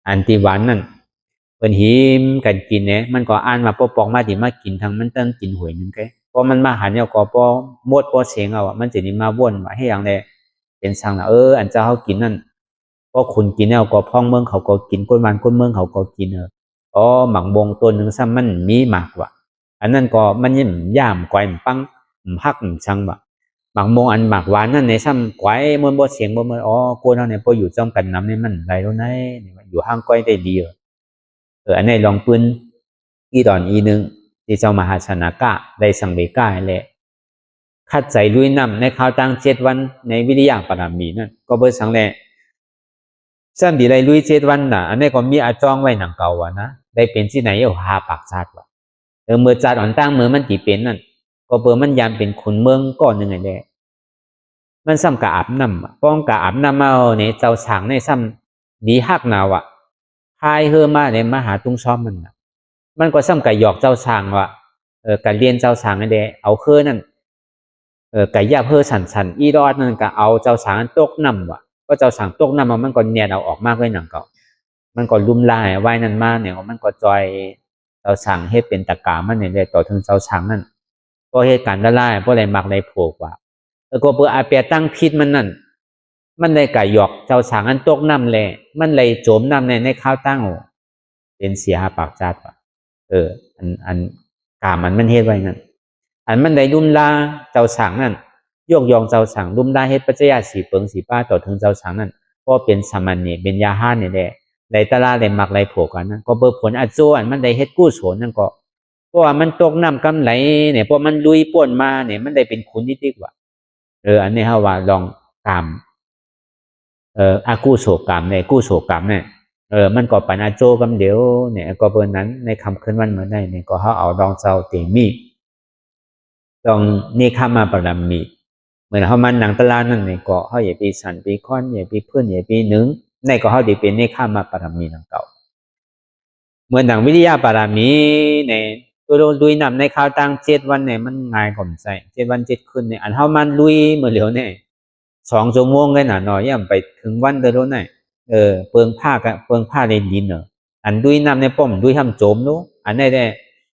อันที่หวานนั่นเป็นหิมกันกินเนี่ยมันก็อ่านมาปอกมาที่มากินทางมันต้องกินหวยนึงแกพอมันมาหันเนี่ยก็พอหมดพอเสียงเอามันจะนี่มาวนมาให้อย่างใดเป็นสั่งนะอันเจ้าเขากินนั่นพอคุณกินเนี่ยก็พ้องเมืองเขาก็กินก้นมันก้นเมืองเขาก็กินหมักบงตัวหนึ่งซ้ำมันมีหมากว่ะอันนั้นก็มันยิ่งย่ามกวายปังหักช่างว่ะหมักมงอันหมักหวานนั่นในซ้ำกวายมันบ่เสียงบ่มันก้นเขาเนี่ยพออยู่จ้องกันน้ำเนี่ยมันไรแล้วนะอยู่ห้างก้อยได้ดีอันนี้ลองปืนอีตอนอีนึงที่เจ้ามหาชนากะได้สังเวกาแหละคัดใจลุยน้ำในข่าวตั้ง7 วันในวิทยาปรามีนั่นก็เบิดสังแหละซ้ำดีไรลุย7 วันน่ะอันนี้ก็มีอาจองไว้หนังเก่าวะนะได้เป็นที่ไหนหาปากชาติวะเมื่อจัดอ่อนตั้งเมื่อมันตีเป็นนั่นก็เปิดมันยามเป็นขุนเมืองก่อนหนึ่งไงแหละมันซ้ำกะอาบน้ำป้องกะอาบน้ำเอาเนี่ยเจ้าฉางในซ้ำดีหักนาวะพายเฮอมาเนี่ยมาหาตุ้งชอบมันก็ซ้ำกะหยอกเจ้าฉางวะกะเรียนเจ้าฉางไอ้เดเอาเคอนั่นกะยาเพอสันอีรอดนั่นกะเอาเจ้าฉางตกน้ำวะก็เจ้าฉางตกน้ำมันก็เนี่ยเอาออกมากเลยหนังเก่ามันก็ลุ่มลายไว้นั่นมากเนี่ยมันก็จอยเจ้าฉางให้เป็นตะกามันเนี่ยเลยต่อถึงเจ้าฉางนั่นก็เหตุการณ์ละลายเพราะอะไรมักในโผล่ว่าก็เพื่ออาเปียตั้งพิษมันนั่นมันเลยกะหยอกเจ้าฉางอันตกน้ำเลยมันเลยโจมน้ำในข้าวตั้งเป็นเสียหาปากจัดว่ะอันกามันเฮ็ดไว้นั่นอันมันได้ลุ่มลาเจ้าฉางนั่นยกยองเจ้าฉางลุ่มลาเฮ็ดปัจจัยสีเปิงสีป้าต่อถึงเจ้าฉางนั่นก็เป็นสามัญเนี่ยเป็นยาห้าเนี่ยแหละได้ตลาดได้มักได้โผล่กันนั่นก็เปิดผลอัดโซอันมันได้เฮ็ดกู้โฉนนั่นก็เพราะว่ามันตกน้ำกำไหลเนี่ยเพราะมันลุยป่วนมาเนี่ยมันได้เป็นขุนนิดๆว่ะอันนี้เฮาว่าลองกามอากู้โศกรรมเนี่ยกู้โศกรรมเนี่ยมันก็ปัญอาโจกำเดียวเนี่ยก็เบอร์นั้นในคำขึ้นวันเมื่อได้เนี่ยก็เขาเอาดองเจ้าเตมีดองนี่ข้ามาปรามมีเหมือนเขามันหนังตลาดนั่นเนี่ยก็เขาอย่าปีสันปีค้อนอย่าปีเพื่อนอย่าปีหนึ่งในก็เขาดีเป็นนี่ข้ามาปรามมีหนังเก่าเหมือนหนังวิทยาปรามีเนี่ยตัวลุยนำในข่าวตั้ง7 วันเนี่ยมันง่ายกว่าใจ7 วัน 7 คืนเนี่ยอันเขามันลุยเมื่อเหลียวเนี่ย2 ชั่วโมงเลยน่ะหน่อยย่ำไปถึงวันเดินเนี่ยเปลืองผ้าในดินอันดุยน้ำในป้อมดุยทำโจมนู้อันนี้ได้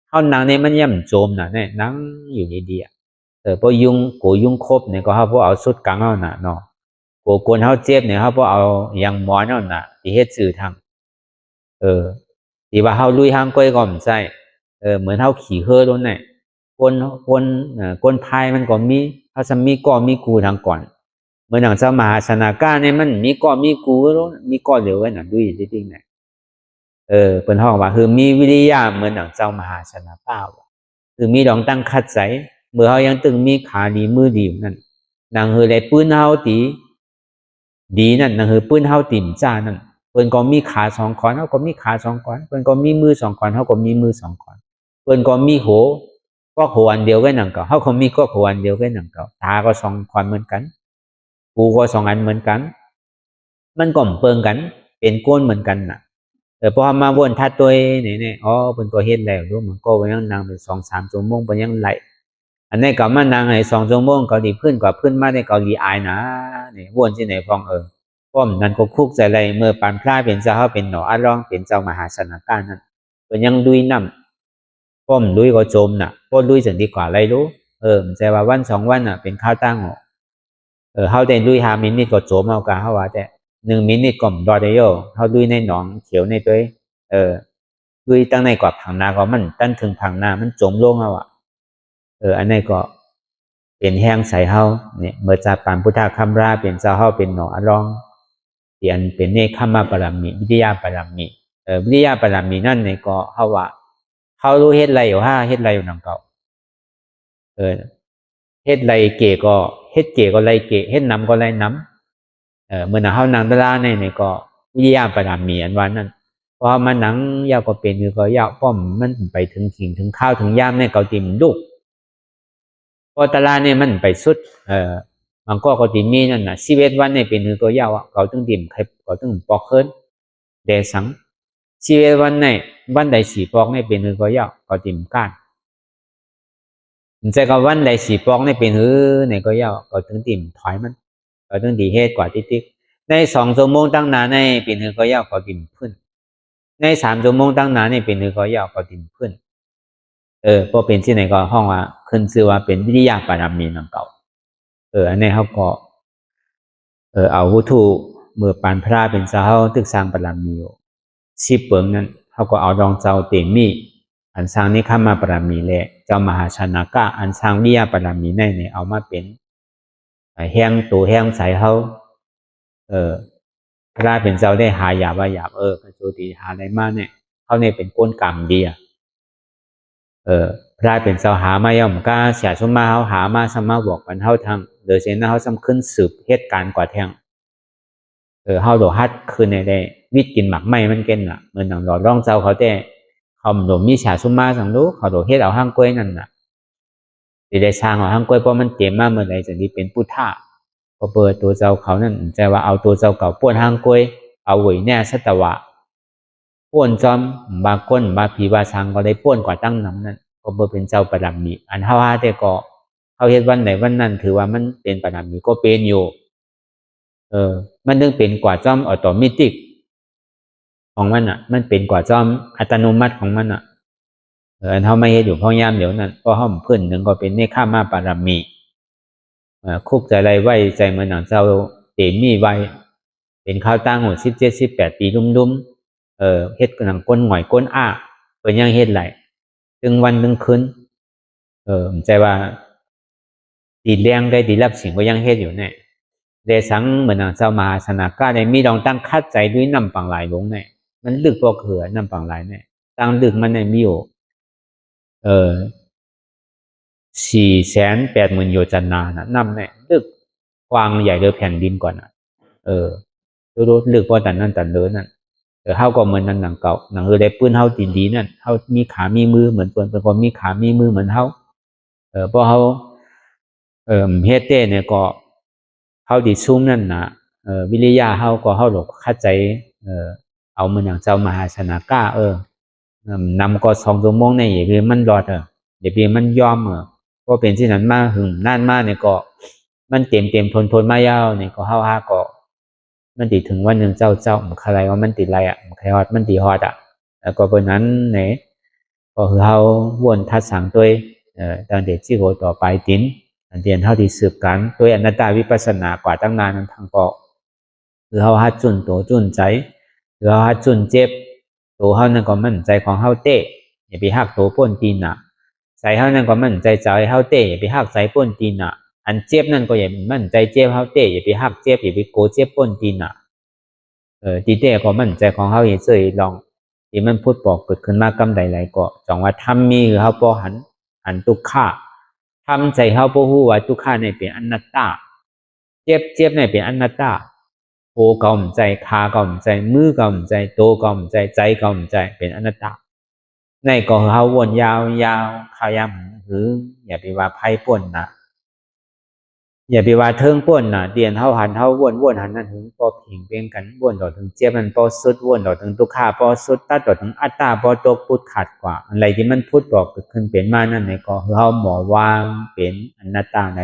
เขาหนังในมันย่ำโจมน่ะเนี่ยนังอยู่ดีๆพอยุงโกยุงครบเนี่ยก็เขาพอเอาสุดกลางเอาน่ะเนาะโกกวนเขาเจ็บเนี่ยเขาพอเอาอย่างหมอนเอาน่ะที่เฮ็ดสื่อทางที่ว่าเขาลุยทางก้อยก่อมใช่เหมือนเขาขี่เฮือล้นเนี่ยก้นพายมันก็มีเขาจะมีก้อมีกูทางก่อนเมื่อหนังเจ้ามหาชนากาเนี่ยมันมีก้อมีกูแล้วมีก้อเหลวไว้หนังดุยจริงๆเนี่ยเป็นห้องว่าคือมีวิริยะเหมือนหนังเจ้ามหาชนากา ถึงมีดองตั้งคัดใสเมื่อเขายังตึงมีขาดีมือดีนั่นนางเฮเลยปืนเฮาตีดีนั่นนางเฮปืนเฮาติ่มจ้านั่นเพิ่นก็มีขาสองขอนเขาก็มีขาสองขอนเพิ่นก็มีมือสองขอนเขาก็มีมือสองขอนเพิ่นก็มีโหก็โหอันเดียวกันนั่นก็เขาก็มีก็โหอันเดียวกันนั่นก็ตาก็สองขอนเหมือนกันหูก็สองอันเหมือนกันมันก็เปิงกันเป็นก้นเหมือนกันน่ะพอมาวนทัดตัวนี่อ๋อเพิ่นก็เฮ็ดแล้วดูมันก็ยังนั่งเป็น 2-3 ชั่วโมงเพิ่นยังไหลอันนี้ก็มานั่งให้2 ชั่วโมงก็ดีขึ้นกว่าเพิ่นมาในเกาหลีอายนะนี่วนที่ไหนพองป้อมนั้นก็คุกใจไรเมื่อปานพระเป็นเจ้าเฮาเป็นหนออารองเป็นเจ้ามหาสนการนั้นเพิ่นยังลุยน้ำป้อมลุยก็จมน่ะบ่ลุยจังดีกว่าไรรู้มันใจว่าวัน2วันน่ะเป็นข้าวตั้งเฮาได้ลุย5 มินิก็จมเอากะเฮาว่าแต่1 มินิก็รอได้โยเฮาลุยในหนองเขียวในตัวลุยตั้งในกว่าผังนาก็มันตั้นถึงผังนามันจมลงเอาอันนี้ก็เป็นแห้งใส่เฮาเนี่ยเมื่อจากปานพุทธคัมราเป็นเจ้าเฮาเป็นหนออรองเตียนเป็นเนคขมาปรมีวิทยาปรมีวิทยาปรมีนั่นเนี่ยก็เฮาว่าเฮารู้เฮ็ดไรอยู่เฮ็ดไรอยู่นำเก่าเฮ็ดไรเก๋ก็เฮ็ดเก๋ก็ไรเก๋เฮ็ดนำก็ไรนำเมื่อน่ะเฮานางตะลาเนี่ยก็วิทยาปรมีอันว่านั้นพอมาหนังยาวก็เป็นคือก็ยาวป้อมมันไปถึงขิงถึงข้าวถึงยามเนี่ยเกาติมลูกพอตะลาเนี่ยมันไปสุดมันก็ติมีนั่นน่ะ11 วันเนี่ยเป็นคือก็ยาวเกาถึงติ่มใครเกาถึงปอกเคินเดสัง11 วันเนี่ยวันใด4 ปอกเนี่ยเป็นคือก็ยาวเกาติมก้านใจก็วันใด4 ปอกเนี่ยเป็นคือเนี่ยก็ยาวเกาถึงติ่มถอยมันเกาถึงดีเฮ็ดกว่าติ๊กใน2 ชั่วโมงตั้งนานในเป็นคือก็ยาวเกาติมพื้นใน3 ชั่วโมงตั้งนานนี่เป็นคือก็ยาวเกาติมพื้นพอเป็นที่ไหนก็ห้องว่าขึ้นชื่อว่าเป็นวิทยาปรมีนำเก่าอันนี้เขาก็เอาวุถุเมื่อปานพระเป็นเจ้าตึกสร้างปรมี10 เปิงนั้นเขาก็เอารองเจ้าเตมีอันสร้างนี้ข้ามาปรมีแหละเจ้ามหาชนากะอันสร้างวิทยาปรมีในเนี่ยเอามาเป็นแห้งตัวแห้งใส่เขาพระเป็นเจ้าได้หาหยาบว่าหยาบพระโจติหาอะไรมาเนี่ยเขาเนี่ยเป็นก้นกรรมดีพระเป็นเจ้าหามาย่อมก้าเสียสมมาเขาหามาสมาบอกกันเท่าทางโดยเส้นเขาซ้ำขึ้นสืบเหตุการณ์กว่าแทงเขาโดฮัดคืนในได้วิทกินหมักไหมมันเก่นล่ะเมื่อหนังหลอดร่องเจ้าเขาแต่เขาโดมีเสียสมมาสังรู้เขาโดเฮ็ดเอาห้างกล้วยนั่นน่ะได้สร้างเอาห้างกล้วยเพราะมันเต็มมากเมื่อไรจะดีเป็นพุทธะพอเปิดตัวเจ้าเขานั่นใจว่าเอาตัวเจ้าเก่าป้วนห้างกล้วยเอาไว้แน่สัตวะป้วนจอมบาก้นบาผีบาสังก็ได้ป้วนกว่าตั้งน้ำนั่นก็เบอร์เป็นเจ้าประดับมีอันเฮาฮาแต่ก็เขาเฮ็ดวันไหนวันนั้นถือว่ามันเป็นประดับมีก็เป็นอยู่มันนึงเป็นกว่าจอมออโตเมติกของมันมันเป็นกว่าจอมอัตโนมัติของมันอันเฮาไม่เฮ็ดอยู่เพราะยามเดี๋ยวนั้นก็เฮาเพิ่นนึงก็เป็นเนคขมาปรมีคุกใจไรไว้ใจเหมือนหนังเจ้าเตมีไว้เป็นข้าวตั้ง17-18 ปีลุ่มๆเฮ็ดหนังก้นหงอยก้นอ้าเพิ่นยังเฮ็ดไหลถึงวันถึงคืนใจว่าดีเลี้ยงได้ดีรับสิ่งก็ยังเฮ็ดอยู่เนี่ยเดสังเหมือนเจ้ามหาสนากะได้มีดองตั้งคัดใจด้วยน้ำปังหลายลงเนี่ยมันลึกพอเขือน้ำปังหลายเนี่ยตั้งลึกมันเนี่ยมีอยู่480,000 โยชนานะน้ำเนี่ยลึกกว้างใหญ่เลยแผ่นดินก่อนรู้ลึกพอแต่นั้นแต่เลิศนั่นเฮาก็เหมือนนั่นหนังเก่าหนังได้ปืนเฮาดีๆนั่นเฮามีขามีมือเหมือนเพิ่นก็มีขามีมือเหมือนเฮาพอเฮาเฮ็ดเเนี่ยก็เฮาดีซุ่มนั่นน่ะวิริยะเฮาก็เฮาหลกเข้าใจเอาเหมือนอย่างเจ้ามหาชนากะนำก็2 ชั่วโมงในอย่าไปมันรอดอย่าไปมันยอมก็เป็นที่นั้นมาหึงนานมาเนี่ยก็มันเต็มทนมายาวเนี่ยก็เฮาก็มันติถึงวันนึงเจ้ามันอะไรว่ามันติดอะไรมันใครฮอดมันติฮอดแล้วก็เพราะนั้นเนี่ยก็คือเฮาวนทัดสังตัวตั้งแต่ที่โหต่อไปตินเรียนเท่าที่สืบกันตัวอนัตตาวิปัสสนากว่าตั้งนานนั้นทางก็คือเฮาฮัดจุนตัวจุนใจหรือเฮาฮัดจุนเจ็บตัวเฮานั่นก็มั่นใจของเฮาเตะอย่าไปหักตัวป้นตีนใจเฮานั่นก็มั่นใจใจเฮาเตะอย่าไปหักใจป้นตีนอันเจ็บนั่นก็อย่ามั่นใจเจ็บเฮาเตะอย่าไปหักเจ็บอย่าไปโกเจ็บป้นตีนตีเตะก็มั่นใจของเฮาเฉยลองที่มันพูดบอกเกิดขึ้นมากำใดๆก็จังว่าทำมีคือเฮาบ่หัน อันทุกขะทำใจเฮาบ่ฮู้ว่าทุกขะนี่เป็นอนัตตาเจ็บนี่เป็นอนัตตาโหก็บ่ใจขาก็บ่ใจมือก็บ่ใจโตก็บ่ใจก็บ่ใจเป็นอนัตตาในก็เฮาวนยาวๆขายามหืออย่าไปว่าไผป่นน่ะอย่าไปว่าเทิงป่นน่ะเดียนเฮาหันเฮาวนหันนั่นถึงบ่พิงเพียงกันวนต่อถึงเจ็บมันบ่สุดวนต่อถึงทุกขะบ่สุดตัดต่อถึงอัตตาบ่ตกพุทธขัดกว่าอะไรที่มันพุทธบอกขึ้นเป็นมานั่นนี่ก็เฮาหมอวางเป็นอนัตตาไหน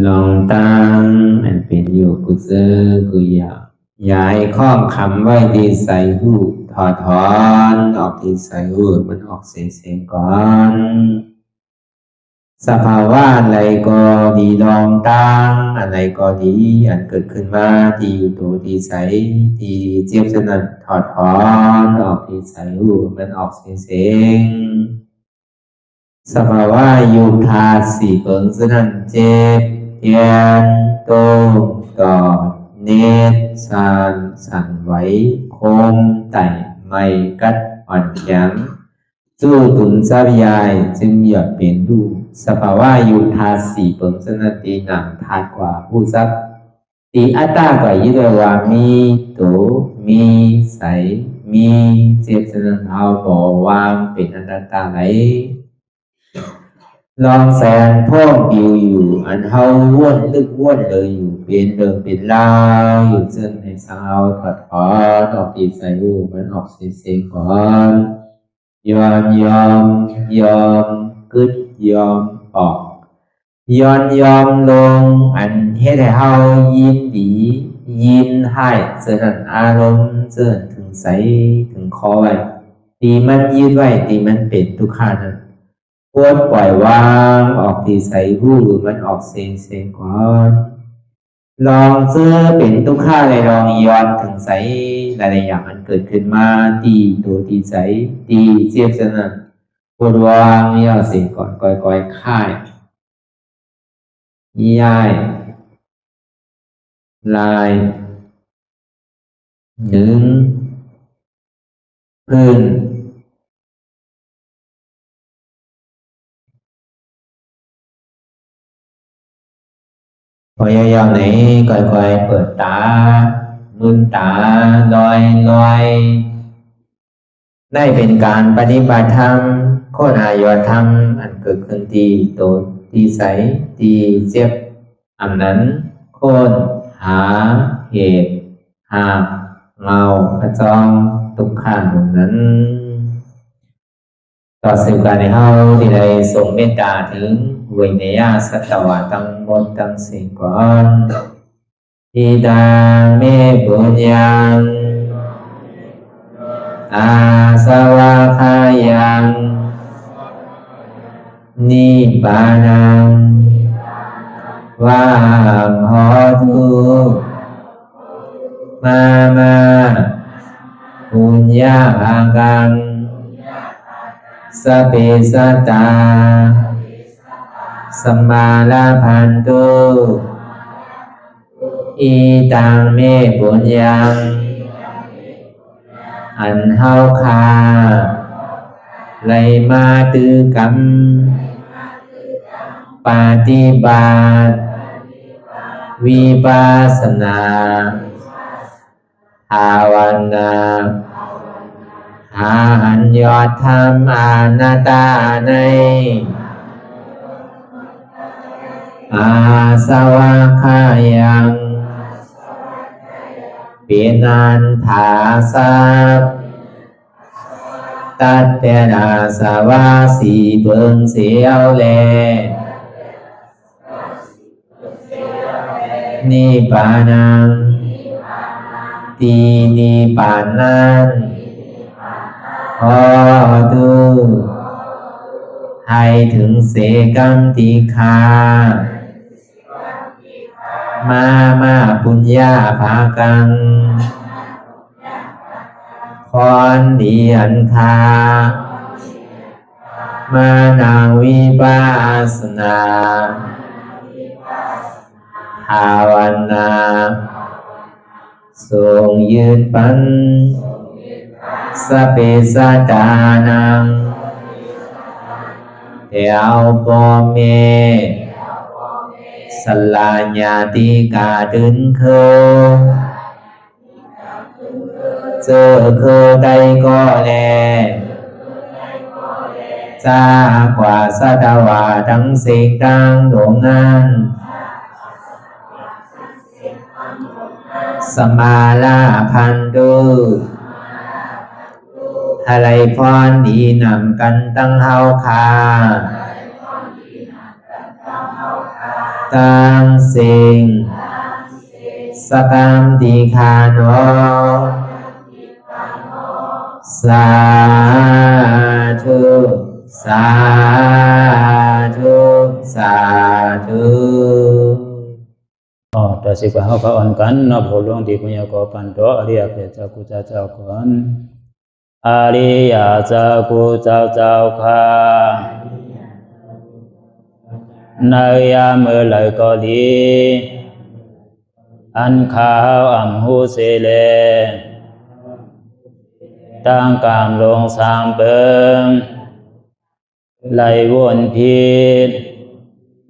ลองตั้งอันเป็นอยู่กุเซอกุยาย้ายข้องคำไว้ที่ใส่หูถอดถอนออกที่ใส่หูมันออกเสียงก่อนสภาวะอะไรก็ดีลองตั้งอะไรก็ดีอันเกิดขึ้นมาที่อยู่ตัวที่ใส่ที่เจี๊ยบสนั่นถอดถอนออกที่ใส่หูมันออกเสียงสภาวะยุคาสีเปิงสนั่นเจ็บเทียนโตกอดเนตสั่นไหวโคมไต่ไม่กัดอ่อนแข็งสู้ตุนทรัพยายจึงอยากเป็นดูสภาวะยุทาสีเปิงสนันตีหนังทานกว่าผู้ทรัพย์ตีอัตตากว่ายึดว่ามีโตมีใสมีเจ็บสนันเอาบ่วางเป็นอนัตตาไหลลองแสนพ่องบิวอยู่อันเฮาว่นลึกว่นเลยอยู่เป็นเดิมเป็นลาวอยู่ซึ่งในสาวถอดถอนออกตีใส่หูมันออกเสียงก่อนยอมกึดยอมออกยอมลงอันเฮ็ดให้เฮายินดียินให้เสื่อมอารมณ์เสื่อมถึงใสถึงคอไว้ตีมันยืดไว้ตีมันเป็นทุกขานั้นควรปล่อยวางออกที่ใส่หูมันออกเสียงก่อนลองเสื้อเป็นทุกข้าเลยลองย้อนถึงใสหลายๆอย่างมันเกิดขึ้นมาตีตัวตีใสตีเจียบสนั่นควรวางย่อเสียงก่อนก่อยค่ายย้ายลายหนึ่งพื้นพยายามไหนก่อยเปิดตามืนตาลอยได้เป็นการปฏิบัติธรรมโคตรอายธรรมอันเกิดขึ้นที่โตที่ใสที่เจ็บอันนั้นโคนหาเหตุหาเงาพระจองทุกขันนั้นต่อสิ่งการในเฮาที่ได้ส่งเมตตาถึงวิเนยสัตวะทั้งหมดทั้งสิ้นก่อนอิดาเมปุญญังอาสวะคายังนิบานังวาหอตุมาปุญญาภากังสเปสัตตาสัมมาลาภันตุอิตังเมปุญญังอันเฮาคาไลมาตือกรรมปฏิบัติวิปัสสนาภาวนาหาอัญญธรรมอนัตตาในอาสวะคายังเป็นอันถาสัพตัดเตนาสวะสีเปิงเสียวแลนิพพานังตีนิพพานันขอดูให้ถึงเสกัมติคามาปุญญาภากังพรดีอันคามานาวิปัสสนาภาวนาทรงยืนปันสเปสัตตานังเอวปอเมสลาญาติกาดึงเคเจอเคได้ก็แลจากว่าสัตวาทั้งสิ่งทั้งดวงนั้นสมาลาพันตุอะไรพรดีนำกันตั้งเฮาคา ตังสิงสกัมติคาโนสาธุสาธุสาธุ ต่อสิกว่าเฮาก็อ่อนกันเนาะผู้หลวงที่ปุญญาก็ปันโตอริยเปเจ้ากูเจ้าก่อนอริยเจ้ากูเจ้าค่ะในยามเมื่อไหร่ก็ดีอันข้าวอ่ำหูเสเลตั้งกามลงสามเปิงไหลวนพิษ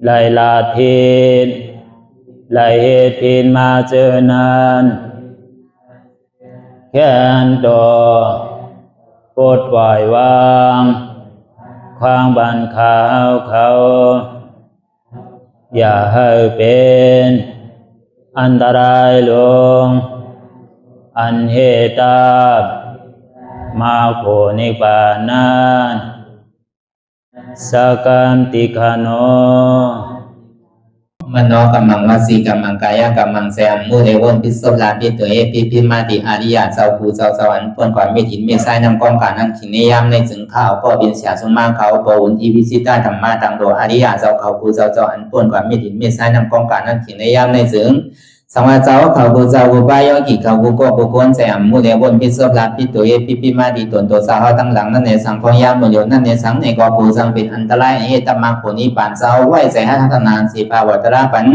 ไหลลาดพิษไหลเหตุพิษมาเจอนานแค้นดอกปดไหววางความบันขาวเขาอย่าให้เป็นอันตรายลงอันเหตุตามาโผนิปานันสกัมติคาโนมโนกัมมังวสีกัมมังกายกัมมังแสมมุเรวนพิศลาปิตัวพิมาติอาริยะเจ้าภูเจ้าสวรรค์พ้นความไม่ถินไม่ใช่นำกองการนั้นขินนิยามในจึงข้าวก็เป็นเสียสมมาเขาปวุนทีวิสิตาธรรมะตังโดอาริยะเจ้าเขาภูเจ้าสวรรค์พ้นความไม่ถินไม่ใช่นำกองการนั้นขินนิยามในจึงสังวาเจ้าเขาภูเจ้าภูปายกิเขาภูก็ภูคนแสมมุเรวนพิศลาปิตัวพิมาติตนตัวสาวตั้งหลังนั่นในสังพยามโยนั่นในสังในก็ภูสังเป็นอันตรายเหตุมาผลนิปานเจ้าไหวใส่ให้ทัศนานสีภาวตระปัน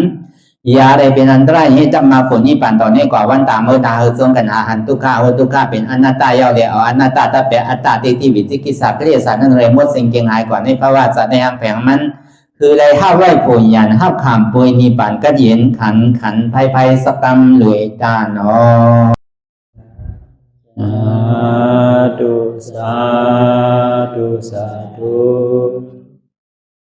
ยาได้เป็นอันตรายให้จำมาผลนี้ปั่นต่อเนื่องกว่าวันตามเมื่อตาเฮอจงกันอาหารทุกข้าทุกข้าเป็นอนัตตาเยาเดียวอนัตตาตาเปอัตตาที่วิจิกิสาเกลียสารนั่นเลยมดสิ่งเก่งหายกว่าในภาวะสัตว์ในหางแผงมันคือเลยห้าไหวผลยันห้าขามปุยนิปั่นก็เย็นขันไพ่สกรรมรวยตาเนาะสาธุสาธุ